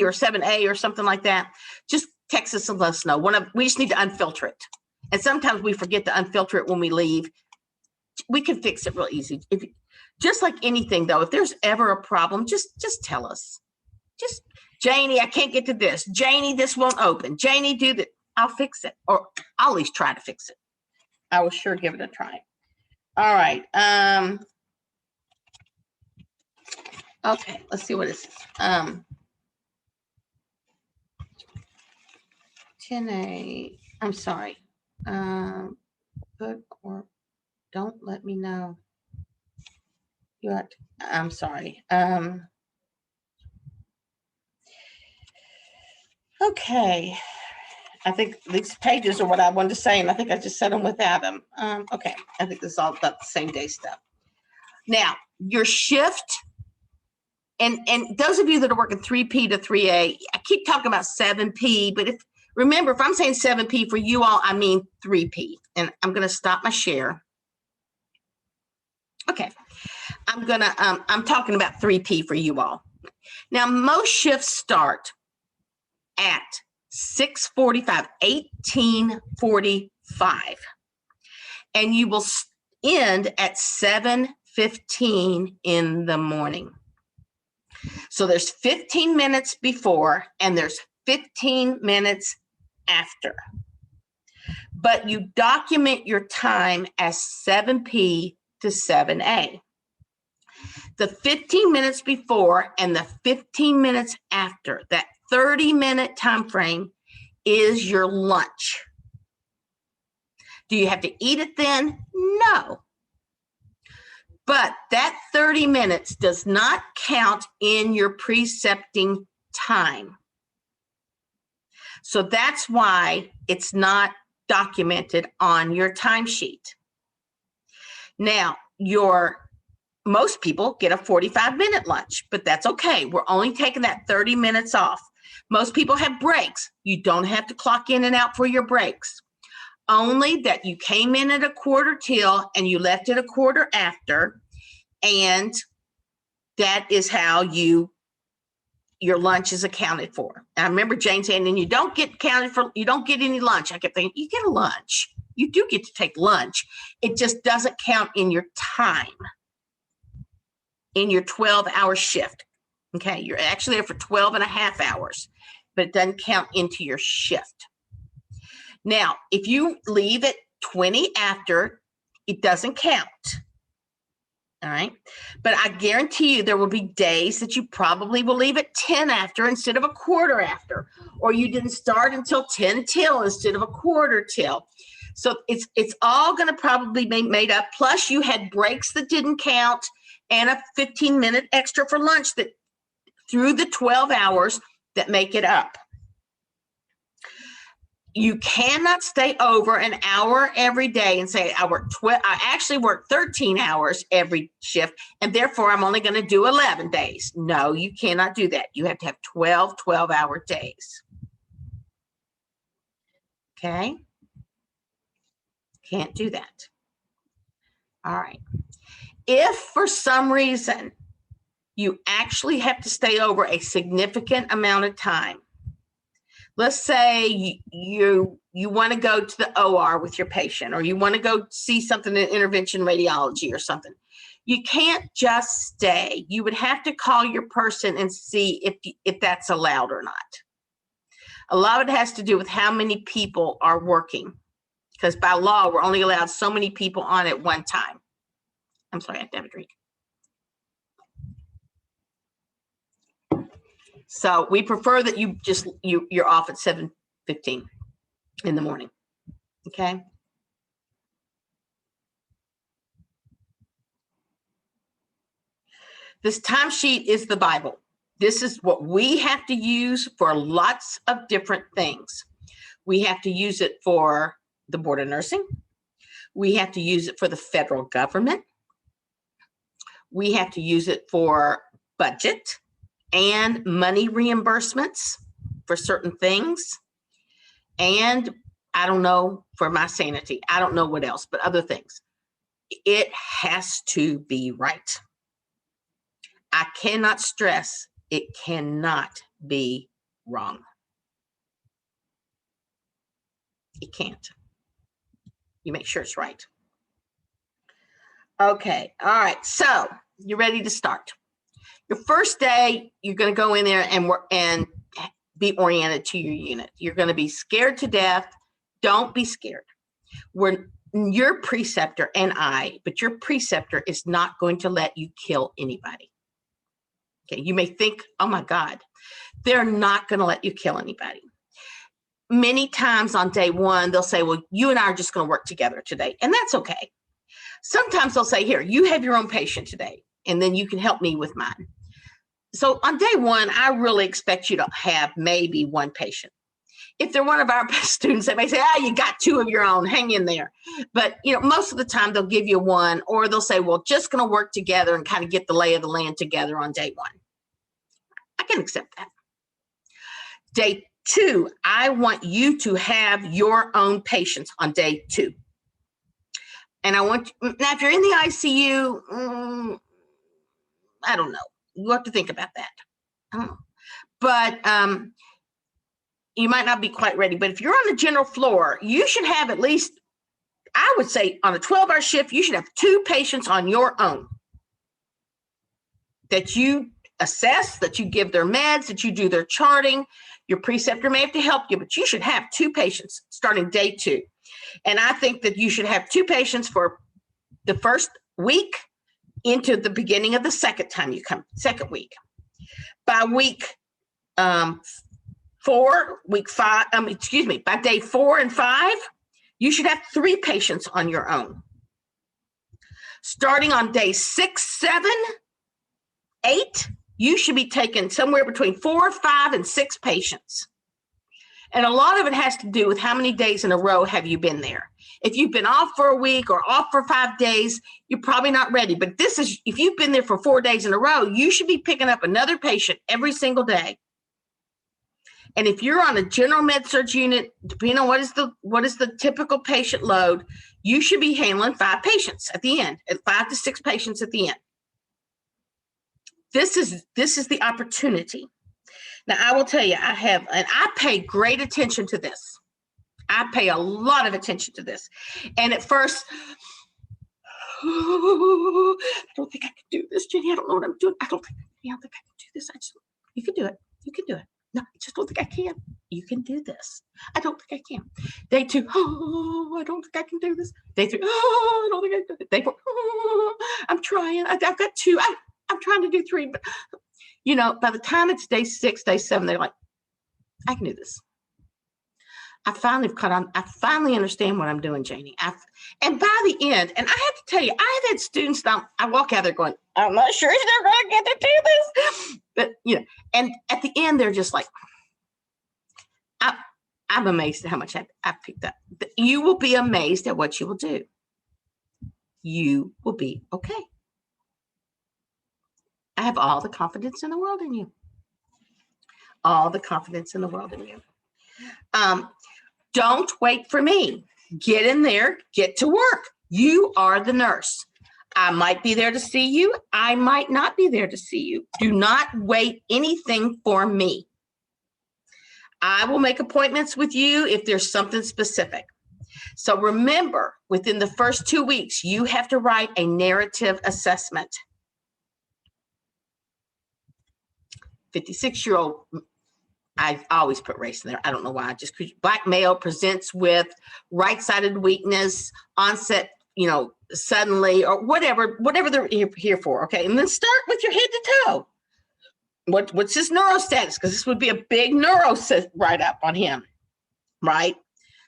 or 7A or something like that. Just text us and let us know. We just need to unfilter it. And sometimes we forget to unfilter it when we leave. We can fix it real easy. Just like anything though, if there's ever a problem, just tell us. Just, Janie, I can't get to this. Janie, this won't open. Janie, do that. I'll fix it. Or I'll at least try to fix it. I will sure give it a try. All right. Okay, let's see what it says. 10A, I'm sorry. Put or don't let me know. I'm sorry. Okay. I think these pages are what I wanted to say, and I think I just said them without them. Okay. I think this is all about the same day stuff. Now, your shift, and those of you that are working 3P to 3A, I keep talking about 7P, but remember, if I'm saying 7P for you all, I mean 3P. And I'm going to stop my share. Okay. I'm talking about 3P for you all. Now, most shifts start at 6:45, 18:45, and you will end at 7:15 in the morning. So there's 15 minutes before and there's 15 minutes after. But you document your time as 7P to 7A. The 15 minutes before and the 15 minutes after, that 30-minute time frame, is your lunch. Do you have to eat it then? No. But that 30 minutes does not count in your precepting time. So that's why it's not documented on your timesheet. Now, most people get a 45-minute lunch, but that's okay. We're only taking that 30 minutes off. Most people have breaks. You don't have to clock in and out for your breaks. Only that you came in at a quarter till and you left at a quarter after, and that is how your lunch is accounted for. And I remember Jane saying, and you don't get any lunch. I kept thinking, you get a lunch. You do get to take lunch. It just doesn't count in your time, in your 12-hour shift. Okay, you're actually there for 12 and a half hours, but it doesn't count into your shift. Now, if you leave at 20 after, it doesn't count. All right, but I guarantee you there will be days that you probably will leave at 10 after instead of a quarter after, or you didn't start until 10 till instead of a quarter till. So it's all going to probably be made up. Plus you had breaks that didn't count and a 15-minute extra for lunch that through the 12 hours that make it up. You cannot stay over an hour every day and say, I actually work 13 hours every shift, and therefore I'm only going to do 11 days. No, you cannot do that. You have to have 12-hour days. Okay? Can't do that. All right. If for some reason you actually have to stay over a significant amount of time, let's say you want to go to the OR with your patient, or you want to go see something in intervention radiology or something. You can't just stay. You would have to call your person and see if that's allowed or not. A lot of it has to do with how many people are working, because by law, we're only allowed so many people on at one time. I'm sorry, I have to have a drink. So we prefer that you're off at 7:15 in the morning. Okay. This timesheet is the Bible. This is what we have to use for lots of different things. We have to use it for the Board of Nursing. We have to use it for the federal government. We have to use it for budget and money reimbursements for certain things. And I don't know, for my sanity, I don't know what else, but other things. It has to be right. I cannot stress, it cannot be wrong. It can't. You make sure it's right. Okay, all right, so you're ready to start. Your first day, you're going to go in there and be oriented to your unit. You're going to be scared to death. Don't be scared. We're your preceptor but your preceptor is not going to let you kill anybody. Okay, you may think, oh my God, they're not going to let you kill anybody. Many times on day one, they'll say, well, you and I are just going to work together today. And that's okay. Sometimes they'll say, here, you have your own patient today, and then you can help me with mine. So on day one, I really expect you to have maybe one patient. if they're one of our best students, they may say, you got 2 of your own, hang in there. But, most of the time they'll give you 1, or they'll say, well, just going to work together and kind of get the lay of the land together on day 1. I can accept that. Day 2, I want you to have your own patients on day 2. And now if you're in the ICU, I don't know. You have to think about that. I don't know. But you might not be quite ready. But if you're on the general floor, you should have at least, I would say on a 12-hour shift, you should have 2 patients on your own that you assess, that you give their meds, that you do their charting. Your preceptor may have to help you, but you should have 2 patients starting day 2. And I think that you should have 2 patients for the first week into the beginning of the second week. By week 4, week 5, by day 4 and 5, you should have 3 patients on your own. Starting on day 6, 7, 8, you should be taking somewhere between 4, 5, and 6 patients. And a lot of it has to do with how many days in a row have you been there. If you've been off for a week or off for 5 days, you're probably not ready. But if you've been there for 4 days in a row, you should be picking up another patient every single day. And if you're on a general med surg unit, depending on what is the typical patient load, you should be handling 5 patients at the end, 5 to 6 patients at the end. This is the opportunity. Now, I will tell you, I pay great attention to this. I pay a lot of attention to this. And at first, I don't think I can do this, Jenny. I don't know what I'm doing. I don't think I can do this. You can do it. You can do it. No, I just don't think I can. You can do this. I don't think I can. Day 2, I don't think I can do this. Day 3, I don't think I can do it. Day 4, I'm trying. I've got 2. I'm trying to do 3, but by the time it's day 6, day 7, they're like, I can do this. I finally caught on. I finally understand what I'm doing, Janie. And by the end, and I have to tell you, I've had students that I walk out there going, I'm not sure if they're going to get to do this. But, and at the end, they're just like, I'm amazed at how much I've picked up. You will be amazed at what you will do. You will be okay. I have all the confidence in the world in you. All the confidence in the world in you. Don't wait for me. Get in there, get to work. You are the nurse. I might be there to see you. I might not be there to see you. Do not wait anything for me. I will make appointments with you if there's something specific. So remember, within the first 2 weeks, you have to write a narrative assessment. 56-year-old, I always put race in there. I don't know why. Just Black male presents with right-sided weakness, onset, suddenly, or whatever they're here for. Okay, and then start with your head to toe. What's his neuro status? Because this would be a big neuro write-up on him, right?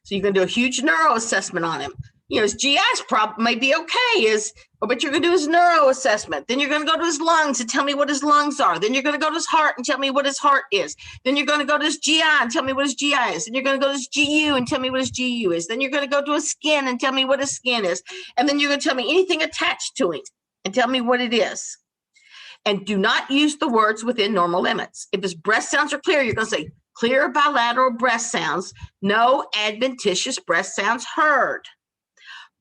So you're going to do a huge neuro assessment on him. His GI's problem may be okay, but you're going to do his neuro assessment. Then you're going to go to his lungs and tell me what his lungs are. Then you're going to go to his heart and tell me what his heart is. Then you're going to go to his GI and tell me what his GI is. Then you're going to go to his GU and tell me what his GU is. Then you're going to go to his skin and tell me what his skin is. And then you're going to tell me anything attached to it and tell me what it is. And do not use the words within normal limits. If his breath sounds are clear, you're going to say clear bilateral breath sounds. No adventitious breath sounds heard.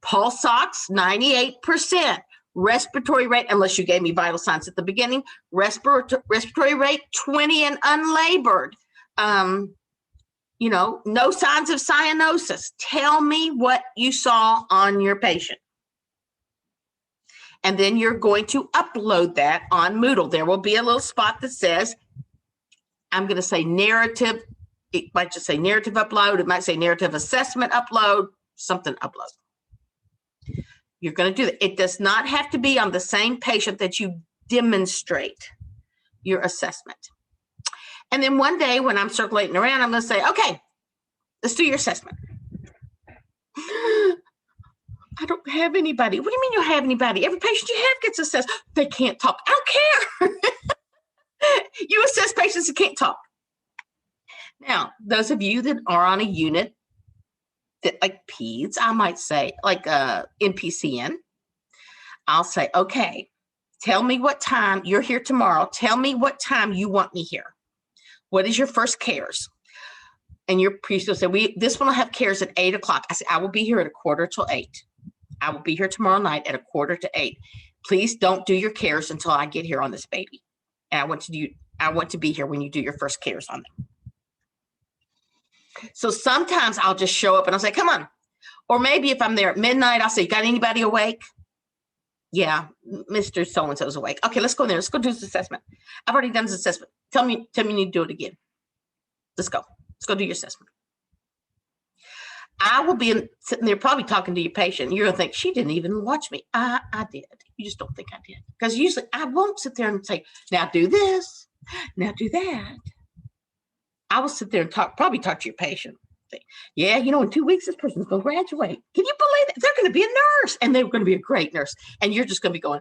Pulse ox, 98%. Respiratory rate, unless you gave me vital signs at the beginning, respiratory rate, 20 and unlabored. No signs of cyanosis. Tell me what you saw on your patient. And then you're going to upload that on Moodle. There will be a little spot that says, I'm going to say narrative. It might just say narrative upload. It might say narrative assessment upload, something upload. You're going to do that. It does not have to be on the same patient that you demonstrate your assessment. And then one day when I'm circulating around, I'm going to say, okay, let's do your assessment. I don't have anybody. What do you mean you don't have anybody? Every patient you have gets assessed. They can't talk. I don't care. You assess patients who can't talk. Now, those of you that are on a unit that like peds, I might say like NPCN, I'll say, okay, tell me what time you're here tomorrow. Tell me what time you want me here. What is your first cares? And your priest will say, this one will have cares at 8 o'clock. I say, I will be here at 7:45. I will be here tomorrow night at 7:45. Please don't do your cares until I get here on this baby. And I want to be here when you do your first cares on them. So sometimes I'll just show up and I'll say, come on. Or maybe if I'm there at midnight, I'll say, got anybody awake? Yeah, Mr. So-and-so's awake. Okay, let's go there. Let's go do this assessment. I've already done this assessment. Tell me you need to do it again. Let's go. Let's go do your assessment. I will be sitting there probably talking to your patient. You're going to think, she didn't even watch me. I did. You just don't think I did. Because usually I won't sit there and say, now do this. Now do that. I will sit there and probably talk to your patient. Say, yeah, in 2 weeks, this person's going to graduate. Can you believe it? They're going to be a nurse. And they're going to be a great nurse. And you're just going to be going,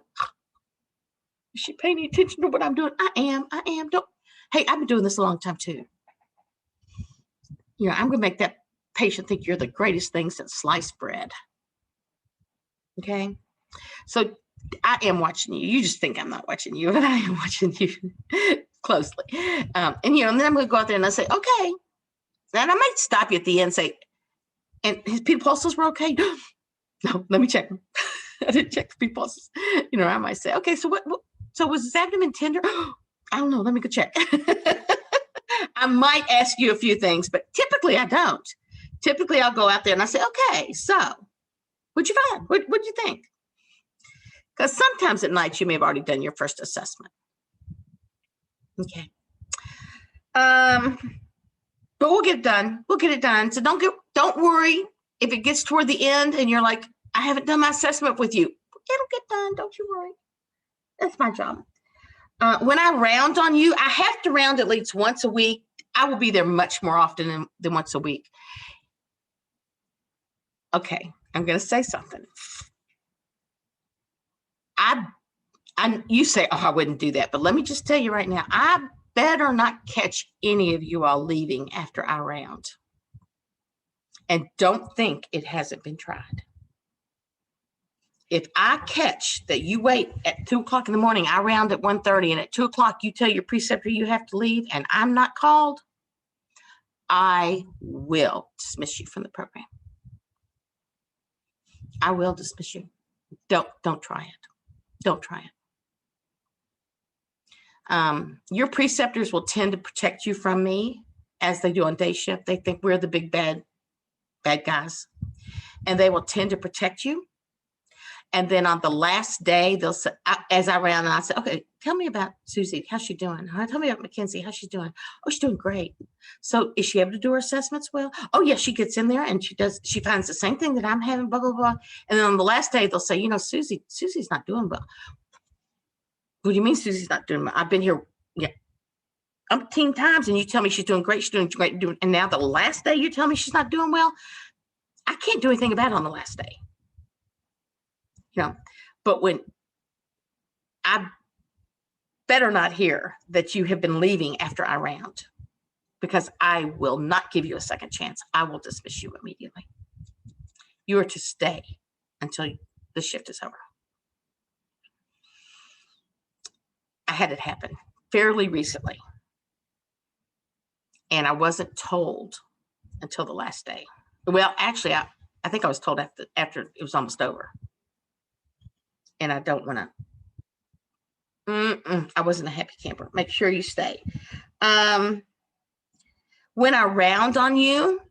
is she paying any attention to what I'm doing? I am. Hey, I've been doing this a long time too. I'm going to make that patient think you're the greatest thing since sliced bread. Okay. So I am watching you. You just think I'm not watching you, but I am watching you closely. And then I'm going to go out there and I say, okay. And I might stop you at the end and say, and his peep pulses were okay? No, let me check them. I didn't check the peep pulses. I might say, okay, so so was his abdomen tender? I don't know. Let me go check. I might ask you a few things, but typically I don't. Typically I'll go out there and I say, okay, so what'd you find? What'd you think? Because sometimes at night you may have already done your first assessment. Okay. But we'll get it done. We'll get it done. So don't worry if it gets toward the end and you're like, I haven't done my assessment with you. It'll get done. Don't you worry. That's my job. When I round on you, I have to round at least once a week. I will be there much more often than once a week. Okay, I'm going to say something. You say, oh, I wouldn't do that. But let me just tell you right now, I better not catch any of you all leaving after I round. And don't think it hasn't been tried. If I catch that you wait at 2 o'clock in the morning, I round at 1:30, and at 2 o'clock you tell your preceptor you have to leave, and I'm not called, I will dismiss you from the program. I will dismiss you. Don't try it. Don't try it. Your preceptors will tend to protect you from me as they do on day shift. They think we're the big bad guys, and they will tend to protect you. And then on the last day, they'll say, as I round, and I say, okay, tell me about Susie. How's she doing? Tell me about Mackenzie. How's she doing? Oh, she's doing great. So is she able to do her assessments well? Oh, yeah, she gets in there and she finds the same thing that I'm having, blah, blah, blah. And then on the last day, they'll say, Susie's not doing well. What do you mean Susie's not doing well? I've been here, umpteen times, and you tell me she's doing great. She's doing great. And now the last day you tell me she's not doing well. I can't do anything about it on the last day. But when I better not hear that you have been leaving after I round, because I will not give you a second chance. I will dismiss you immediately. You are to stay until the shift is over. I had it happen fairly recently, and I wasn't told until the last day. Well, actually, I think I was told after it was almost over. And I don't want to, I wasn't a happy camper. Make sure you stay. When I round on you,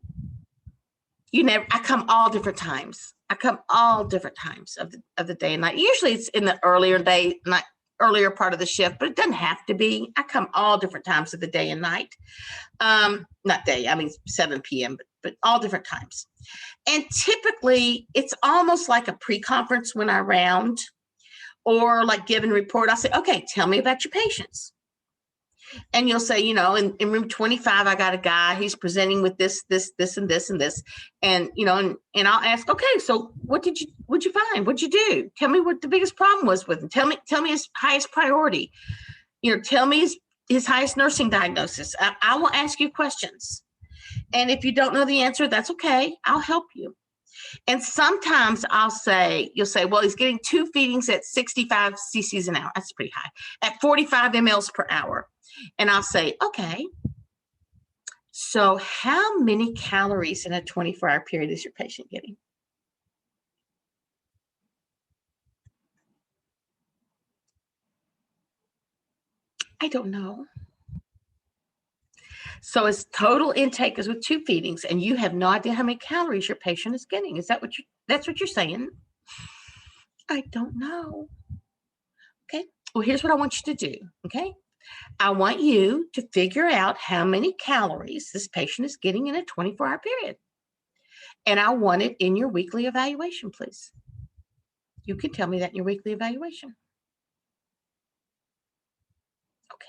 I come all different times. I come all different times of the day and night. Usually it's in the earlier part of the shift, but it doesn't have to be. I come all different times of the day and night. Not day, I mean 7 p.m., but all different times. And typically it's almost like a pre-conference when I round, or like give and report. I'll say, okay, tell me about your patients. And you'll say, in room 25, I got a guy, he's presenting with this, and this, and this. And, and I'll ask, okay, so what'd you find? What'd you do? Tell me what the biggest problem was with him. Tell me his highest priority. Tell me his highest nursing diagnosis. I will ask you questions. And if you don't know the answer, that's okay. I'll help you. And sometimes you'll say, well, he's getting 2 feedings at 65 cc's an hour. That's pretty high. At 45 mLs per hour. And I'll say, okay, so how many calories in a 24-hour period is your patient getting? I don't know. So his total intake is with 2 feedings, and you have no idea how many calories your patient is getting. Is that that's what you're saying? I don't know. Okay. Well, here's what I want you to do. Okay. I want you to figure out how many calories this patient is getting in a 24-hour period. And I want it in your weekly evaluation, please. You can tell me that in your weekly evaluation. Okay.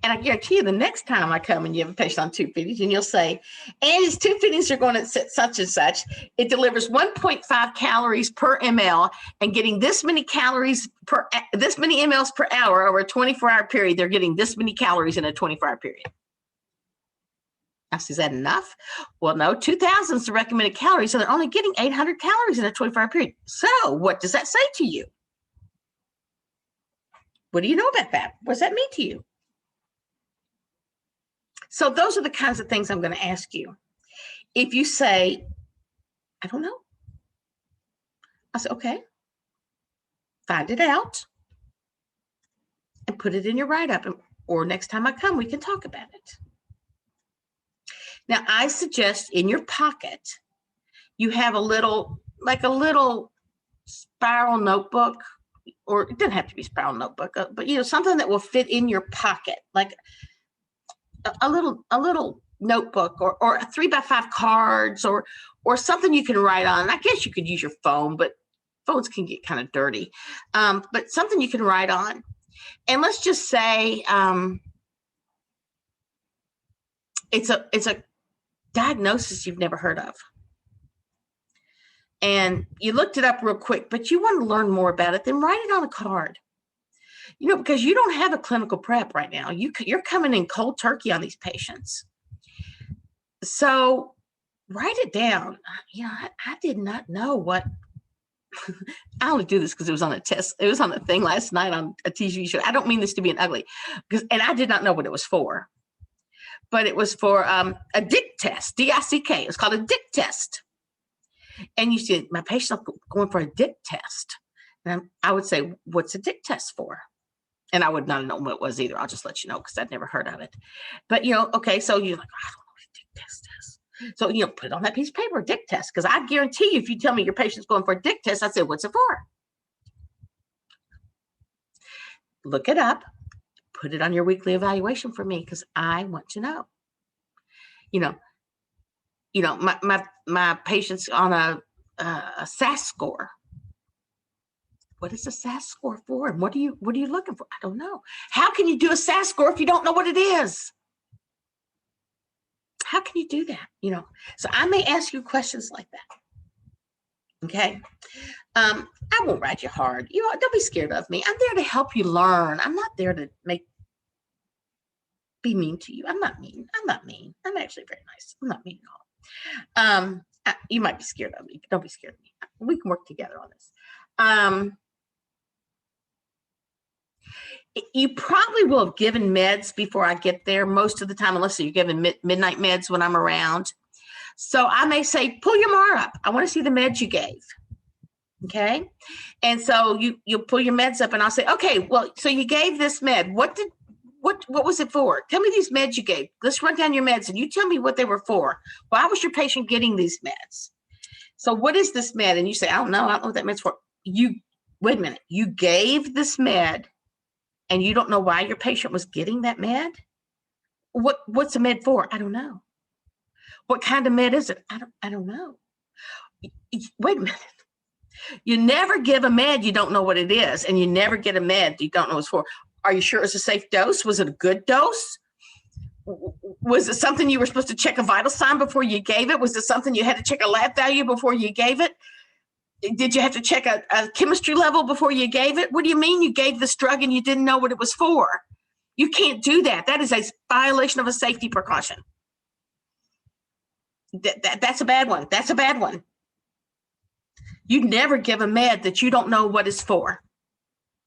And I guarantee you the next time I come and you have a patient on 2 feedings and you'll say, and his 2 feedings are going at such and such, it delivers 1.5 calories per ml and getting this many mLs per hour over a 24-hour period. They're getting this many calories in a 24-hour period. Now, is that enough? Well, no, 2,000 is the recommended calories, so they're only getting 800 calories in a 24-hour period. So what does that say to you? What do you know about that? What does that mean to you? So those are the kinds of things I'm going to ask you. If you say, I don't know, I'll say, okay, find it out and put it in your write-up. Or next time I come, we can talk about it. Now, I suggest in your pocket, you have a little spiral notebook, or it doesn't have to be spiral notebook, but something that will fit in your pocket, like a little notebook or 3x5 cards or something you can write on. I guess you could use your phone, but phones can get kind of dirty. But something you can write on. And let's just say it's a diagnosis you've never heard of. And you looked it up real quick, but you want to learn more about it, then write it on a card. Because you don't have a clinical prep right now. You're coming in cold turkey on these patients. So write it down. I did not know what, I only do this because it was on a test. It was on a thing last night on a TV show. I don't mean this to be an ugly, and I did not know what it was for. But it was for a DICK test, D-I-C-K. It was called a DICK test. And you said, my patient's going for a DICK test. And I would say, what's a DICK test for? And I would not know what it was either. I'll just let you know because I'd never heard of it. But, okay, so you're like, I don't know what a DICK test is. So, put it on that piece of paper, a DICK test. Because I guarantee you, if you tell me your patient's going for a DICK test, I say, what's it for? Look it up. Put it on your weekly evaluation for me because I want to know. My patient's on a SAS score. What is a SAS score for? And what are you looking for? I don't know. How can you do a SAS score if you don't know what it is? How can you do that? So I may ask you questions like that. Okay. I won't write you hard. Don't be scared of me. I'm there to help you learn. I'm not there to be mean to you. I'm not mean. I'm actually very nice. I'm not mean at all. You might be scared of me. Don't be scared of me. We can work together on this. You probably will have given meds before I get there most of the time, unless you're giving midnight meds when I'm around. So I may say, pull your MAR up. I want to see the meds you gave. Okay. And so you'll pull your meds up and I'll say, okay, well, so you gave this med. What was it for? Tell me these meds you gave. Let's run down your meds and you tell me what they were for. Why was your patient getting these meds? So what is this med? And you say, I don't know what that med's for. Wait a minute. You gave this med and you don't know why your patient was getting that med? What's the med for? I don't know. What kind of med is it? I don't know. Wait a minute. You never give a med you don't know what it is, and you never get a med you don't know what it's for. Are you sure it's a safe dose? Was it a good dose? Was it something you were supposed to check a vital sign before you gave it? Was it something you had to check a lab value before you gave it? Did you have to check a chemistry level before you gave it? What do you mean you gave this drug and you didn't know what it was for? You can't do that. That is a violation of a safety precaution. That's a bad one. That's a bad one. You never give a med that you don't know what it's for.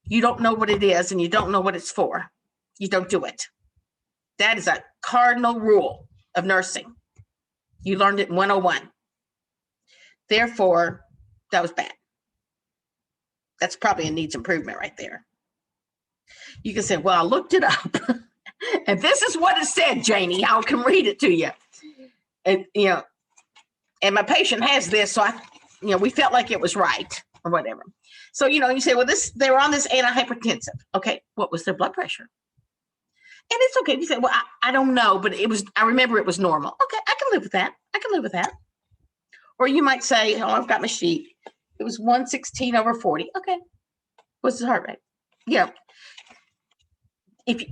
You don't know what it is and you don't know what it's for. You don't do it. That is a cardinal rule of nursing. You learned it in 101. Therefore, that was bad. That's probably a needs improvement right there. You can say, well, I looked it up and this is what it said, Janie. I can read it to you. And, and my patient has this, so we felt like it was right or whatever. So, you say, well, they were on this antihypertensive. Okay, what was their blood pressure? And it's okay. You say, well, I don't know, but I remember it was normal. Okay, I can live with that. I can live with that. Or you might say, oh, I've got my sheet. It was 116/40. Okay. What's the heart rate? Yeah.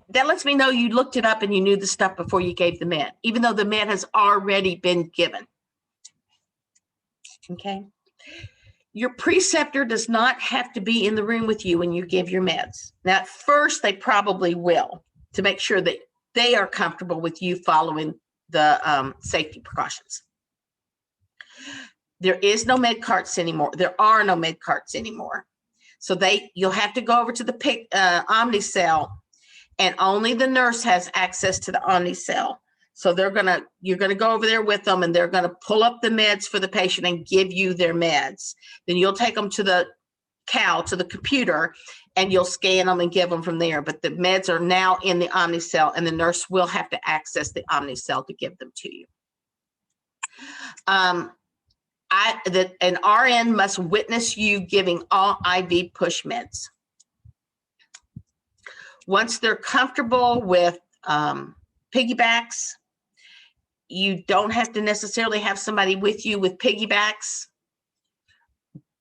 That lets me know you looked it up and you knew the stuff before you gave the med, even though the med has already been given. Okay. Your preceptor does not have to be in the room with you when you give your meds. Now, at first, they probably will to make sure that they are comfortable with you following the safety precautions. There is no med carts anymore. There are no med carts anymore. So you'll have to go over to the Omnicell, and only the nurse has access to the Omnicell. So you're gonna go over there with them, and they're gonna pull up the meds for the patient and give you their meds. Then you'll take them to the to the computer, and you'll scan them and give them from there. But the meds are now in the Omnicell, and the nurse will have to access the Omnicell to give them to you. An RN must witness you giving all IV push meds. Once they're comfortable with piggybacks, you don't have to necessarily have somebody with you with piggybacks,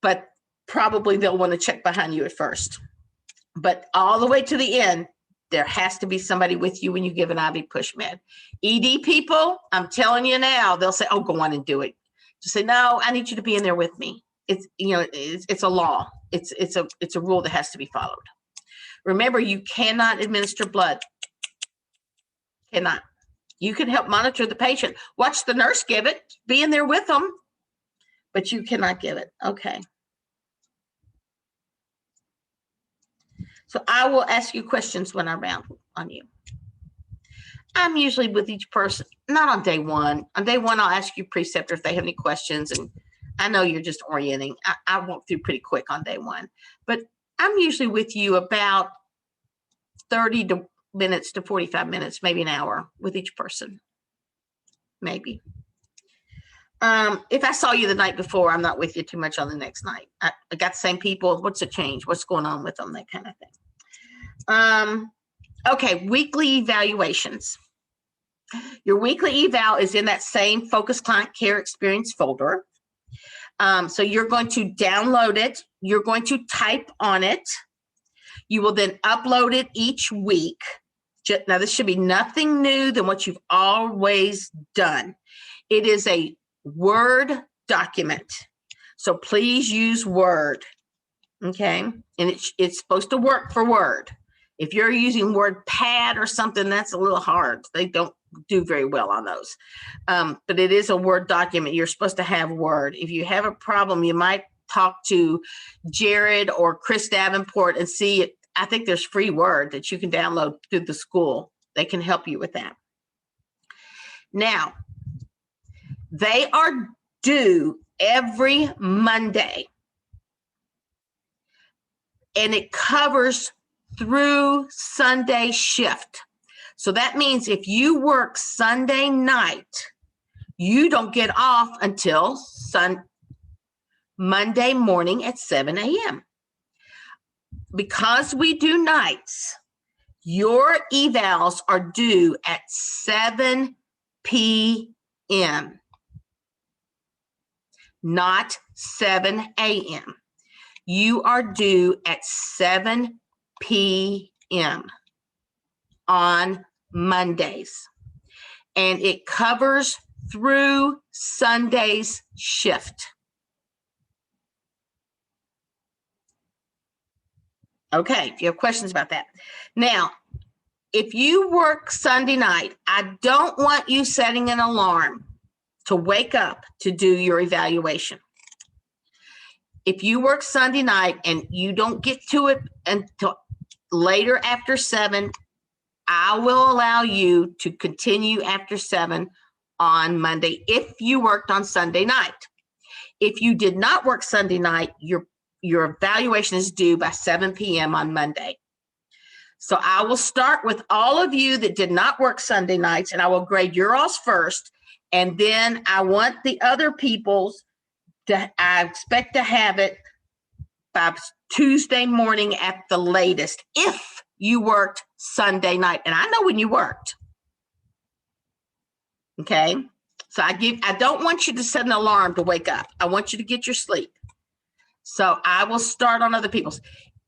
but probably they'll want to check behind you at first. But all the way to the end, there has to be somebody with you when you give an IV push med. ED people, I'm telling you now, they'll say, oh, go on and do it. Just say, no, I need you to be in there with me. It's a law. It's a rule that has to be followed. Remember, you cannot administer blood. Cannot. You can help monitor the patient. Watch the nurse give it. Be in there with them. But you cannot give it. Okay. So I will ask you questions when I round on you. I'm usually with each person, not on day one. On day one, I'll ask you preceptor if they have any questions. And I know you're just orienting. I walk through pretty quick on day one. But I'm usually with you about 30 minutes to 45 minutes, maybe an hour with each person. Maybe. If I saw you the night before, I'm not with you too much on the next night. I got the same people. What's the change? What's going on with them? That kind of thing. Okay, weekly evaluations. Your weekly eval is in that same Focus Client Care Experience folder. So you're going to download it. You're going to type on it. You will then upload it each week. Now, this should be nothing new than what you've always done. It is a Word document. So please use Word. Okay? And it's supposed to work for Word. If you're using WordPad or something, that's a little hard. They don't do very well on those. But it is a Word document. You're supposed to have Word. If you have a problem, you might talk to Jared or Chris Davenport and see it. I think there's free Word that you can download through the school. They can help you with that. Now, they are due every Monday. And it covers through Sunday shift. So that means if you work Sunday night, you don't get off until Monday morning at 7 a.m. Because we do nights, your evals are due at 7 p.m., not 7 a.m. You are due at 7 p.m. on Mondays, and it covers through Sunday's shift. Okay, if you have questions about that. Now, if you work Sunday night, I don't want you setting an alarm to wake up to do your evaluation. If you work Sunday night and you don't get to it until later after 7, I will allow you to continue after 7 on Monday if you worked on Sunday night. If you did not work Sunday night, your evaluation is due by 7 p.m. on Monday. So I will start with all of you that did not work Sunday nights, and I will grade your alls first. And then I want the other people's I expect to have it by Tuesday morning at the latest, if you worked Sunday night. And I know when you worked. Okay. So I don't want you to set an alarm to wake up. I want you to get your sleep. So I will start on other people's.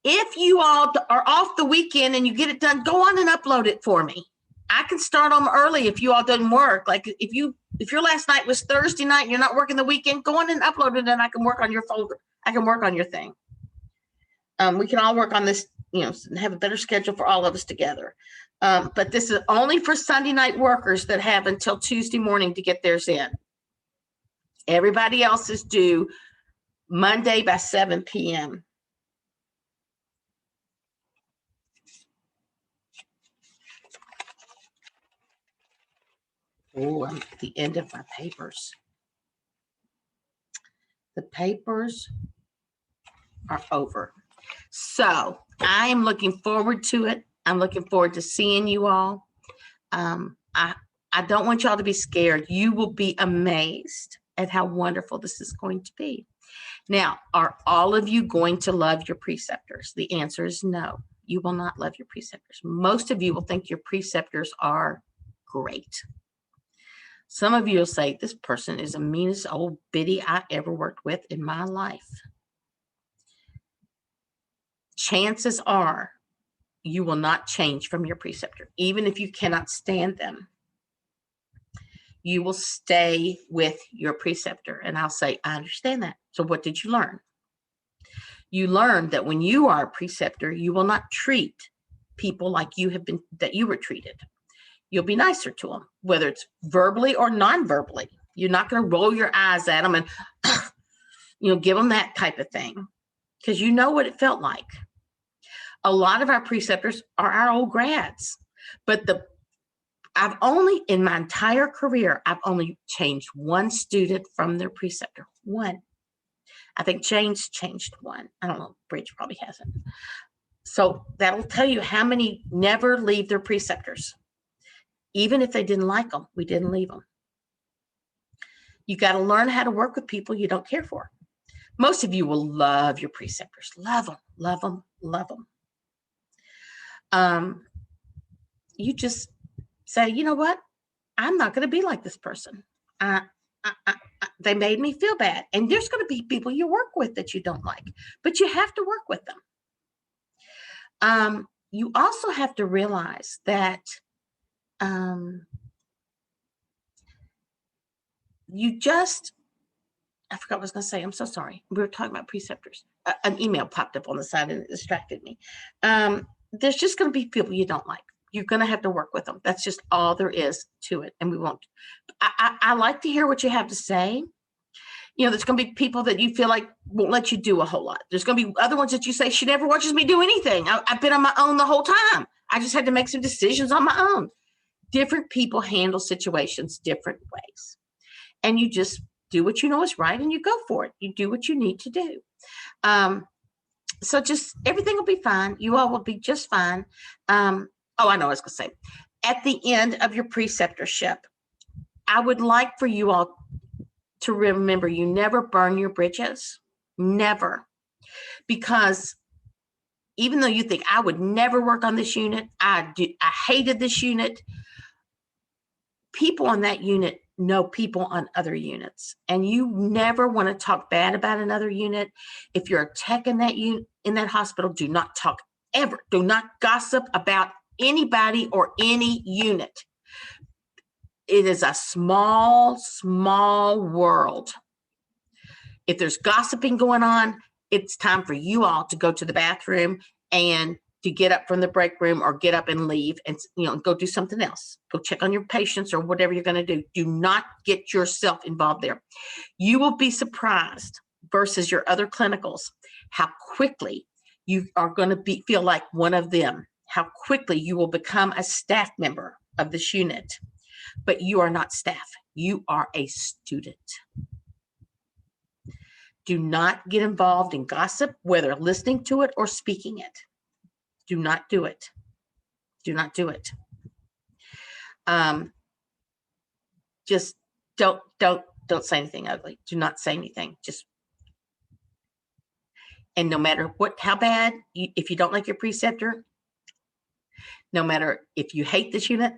If you all are off the weekend and you get it done, go on and upload it for me. I can start them early if you all doesn't work. Like if your last night was Thursday night and you're not working the weekend, go on and upload it and I can work on your folder. I can work on your thing. We can all work on this, have a better schedule for all of us together. But this is only for Sunday night workers that have until Tuesday morning to get theirs in. Everybody else is due Monday by 7 p.m. Oh, I'm at the end of my papers. The papers are over. So I am looking forward to it. I'm looking forward to seeing you all. I don't want y'all to be scared. You will be amazed at how wonderful this is going to be. Now, are all of you going to love your preceptors? The answer is no. You will not love your preceptors. Most of you will think your preceptors are great. Some of you will say, this person is the meanest old biddy I ever worked with in my life. Chances are you will not change from your preceptor, even if you cannot stand them. You will stay with your preceptor. And I'll say, I understand that. So what did you learn? You learned that when you are a preceptor, you will not treat people like that you were treated. You'll be nicer to them, whether it's verbally or non-verbally. You're not going to roll your eyes at them and, give them that type of thing, because you know what it felt like. A lot of our preceptors are our old grads, but in my entire career, I've only changed one student from their preceptor. One. I think Jane's changed one. I don't know. Bridge probably hasn't. So that'll tell you how many never leave their preceptors. Even if they didn't like them, we didn't leave them. You got to learn how to work with people you don't care for. Most of you will love your preceptors. Love them, love them, love them. You just say, you know what? I'm not going to be like this person. They made me feel bad. And there's going to be people you work with that you don't like, but you have to work with them. You also have to realize that I forgot what I was going to say. I'm so sorry. We were talking about preceptors. An email popped up on the side and it distracted me. There's just going to be people you don't like. You're going to have to work with them. That's just all there is to it. And we won't. I like to hear what you have to say. There's going to be people that you feel like won't let you do a whole lot. There's going to be other ones that you say, she never watches me do anything. I've been on my own the whole time. I just had to make some decisions on my own. Different people handle situations different ways. And you just do what you know is right and you go for it. You do what you need to do. So just everything will be fine. You all will be just fine. I know what I was going to say. At the end of your preceptorship, I would like for you all to remember you never burn your bridges. Never. Because even though you think I would never work on this unit, I hated this unit, people on that unit know people on other units, and you never want to talk bad about another unit. If you're a tech in that in that hospital, do not talk ever. Do not gossip about anybody or any unit. It is a small, small world. If there's gossiping going on, it's time for you all to go to the bathroom and to get up from the break room or get up and leave and, go do something else. Go check on your patients or whatever you're going to do. Do not get yourself involved there. You will be surprised versus your other clinicals, how quickly you are going to feel like one of them, how quickly you will become a staff member of this unit. But you are not staff. You are a student. Do not get involved in gossip, whether listening to it or speaking it. Do not do it. Do not do it. Just don't say anything ugly. Do not say anything. And no matter how bad, if you don't like your preceptor, no matter if you hate this unit,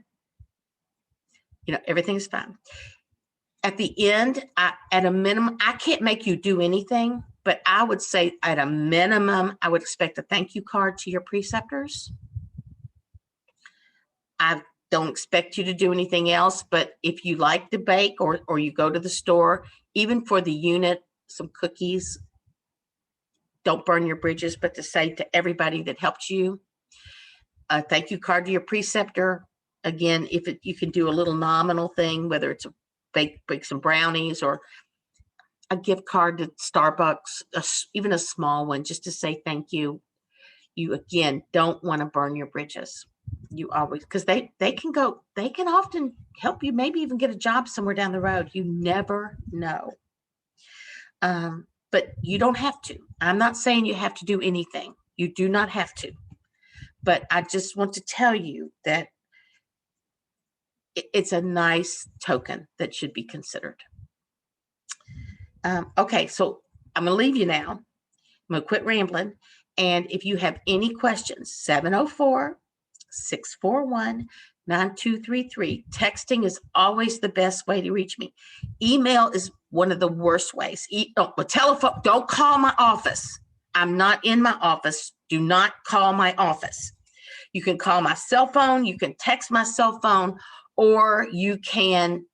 everything's fine. At the end, at a minimum, I can't make you do anything, but I would say at a minimum, I would expect a thank you card to your preceptors. I don't expect you to do anything else, but if you like to bake or you go to the store, even for the unit, some cookies, don't burn your bridges, but to say to everybody that helped you, a thank you card to your preceptor. Again, you can do a little nominal thing, whether it's a bake some brownies or a gift card to Starbucks, even a small one, just to say thank you. You, again, don't want to burn your bridges. You always, because they can often help you, maybe even get a job somewhere down the road. You never know. But you don't have to. I'm not saying you have to do anything. You do not have to. But I just want to tell you that it's a nice token that should be considered. Okay, so I'm going to leave you now. I'm going to quit rambling. And if you have any questions, 704-641-9233. Texting is always the best way to reach me. Email is one of the worst ways. Telephone, don't call my office. I'm not in my office. Do not call my office. You can call my cell phone. You can text my cell phone, or you can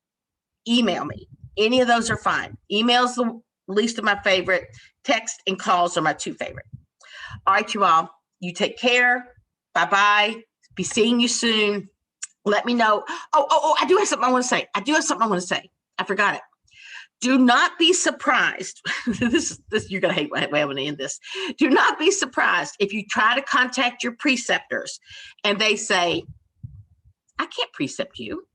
email me. Any of those are fine. Email's the least of my favorite. Text and calls are my two favorite. All right, you all. You take care. Bye-bye. Be seeing you soon. Let me know. Oh, I do have something I want to say. I forgot it. Do not be surprised. This you're going to hate the way I'm going to end this. Do not be surprised if you try to contact your preceptors and they say, I can't precept you.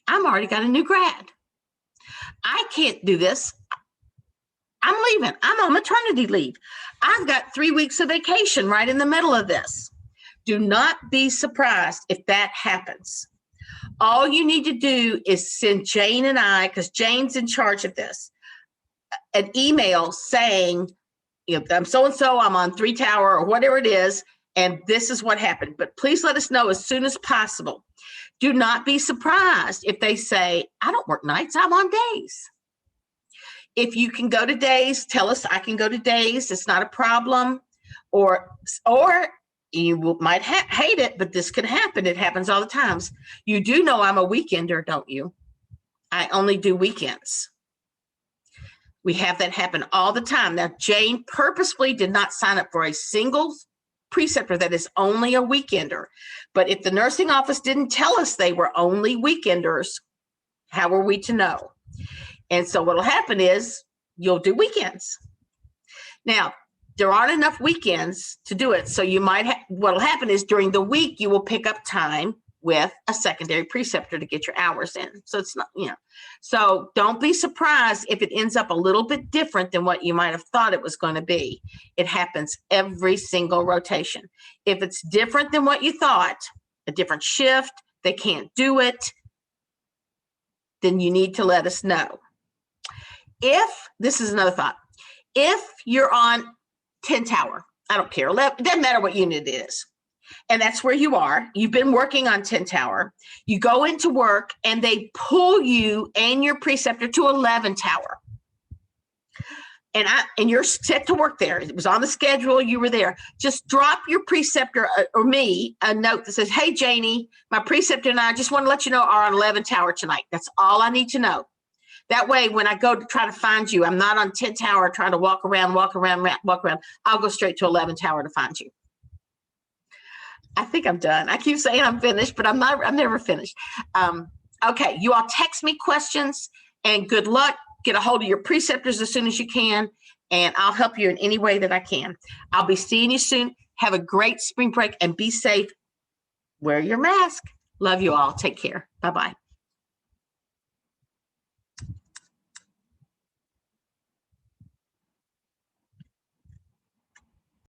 I'm already got a new grad. I can't do this. I'm leaving. I'm on maternity leave. I've got 3 weeks of vacation right in the middle of this. Do not be surprised if that happens. All you need to do is send Jane and I, because Jane's in charge of this, an email saying, I'm so-and-so, I'm on 3 Tower or whatever it is, and this is what happened. But please let us know as soon as possible. Do not be surprised if they say, I don't work nights, I'm on days. If you can go to days, tell us I can go to days. It's not a problem. Or you might hate it, but this could happen. It happens all the times. You do know I'm a weekender, don't you? I only do weekends. We have that happen all the time. Now, Jane purposefully did not sign up for a single preceptor that is only a weekender. But if the nursing office didn't tell us they were only weekenders, how were we to know? And so what'll happen is you'll do weekends. Now, there aren't enough weekends to do it. So what'll happen is during the week, you will pick up time with a secondary preceptor to get your hours in. So it's not, so don't be surprised if it ends up a little bit different than what you might have thought it was going to be. It happens every single rotation. If it's different than what you thought, a different shift, they can't do it, then you need to let us know. This is another thought. If you're on 10 Tower, I don't care, it doesn't matter what unit it is, and that's where you are, you've been working on 10 Tower, you go into work and they pull you and your preceptor to 11 Tower. And you're set to work there. It was on the schedule, you were there. Just drop your preceptor or me a note that says, hey, Janie, my preceptor and I just want to let you know are on 11 Tower tonight. That's all I need to know. That way, when I go to try to find you, I'm not on 10 Tower trying to walk around. I'll go straight to 11 Tower to find you. I think I'm done. I keep saying I'm finished, but I'm not. I'm never finished. Okay, you all text me questions, and good luck. Get a hold of your preceptors as soon as you can, and I'll help you in any way that I can. I'll be seeing you soon. Have a great spring break and be safe. Wear your mask. Love you all. Take care. Bye-bye.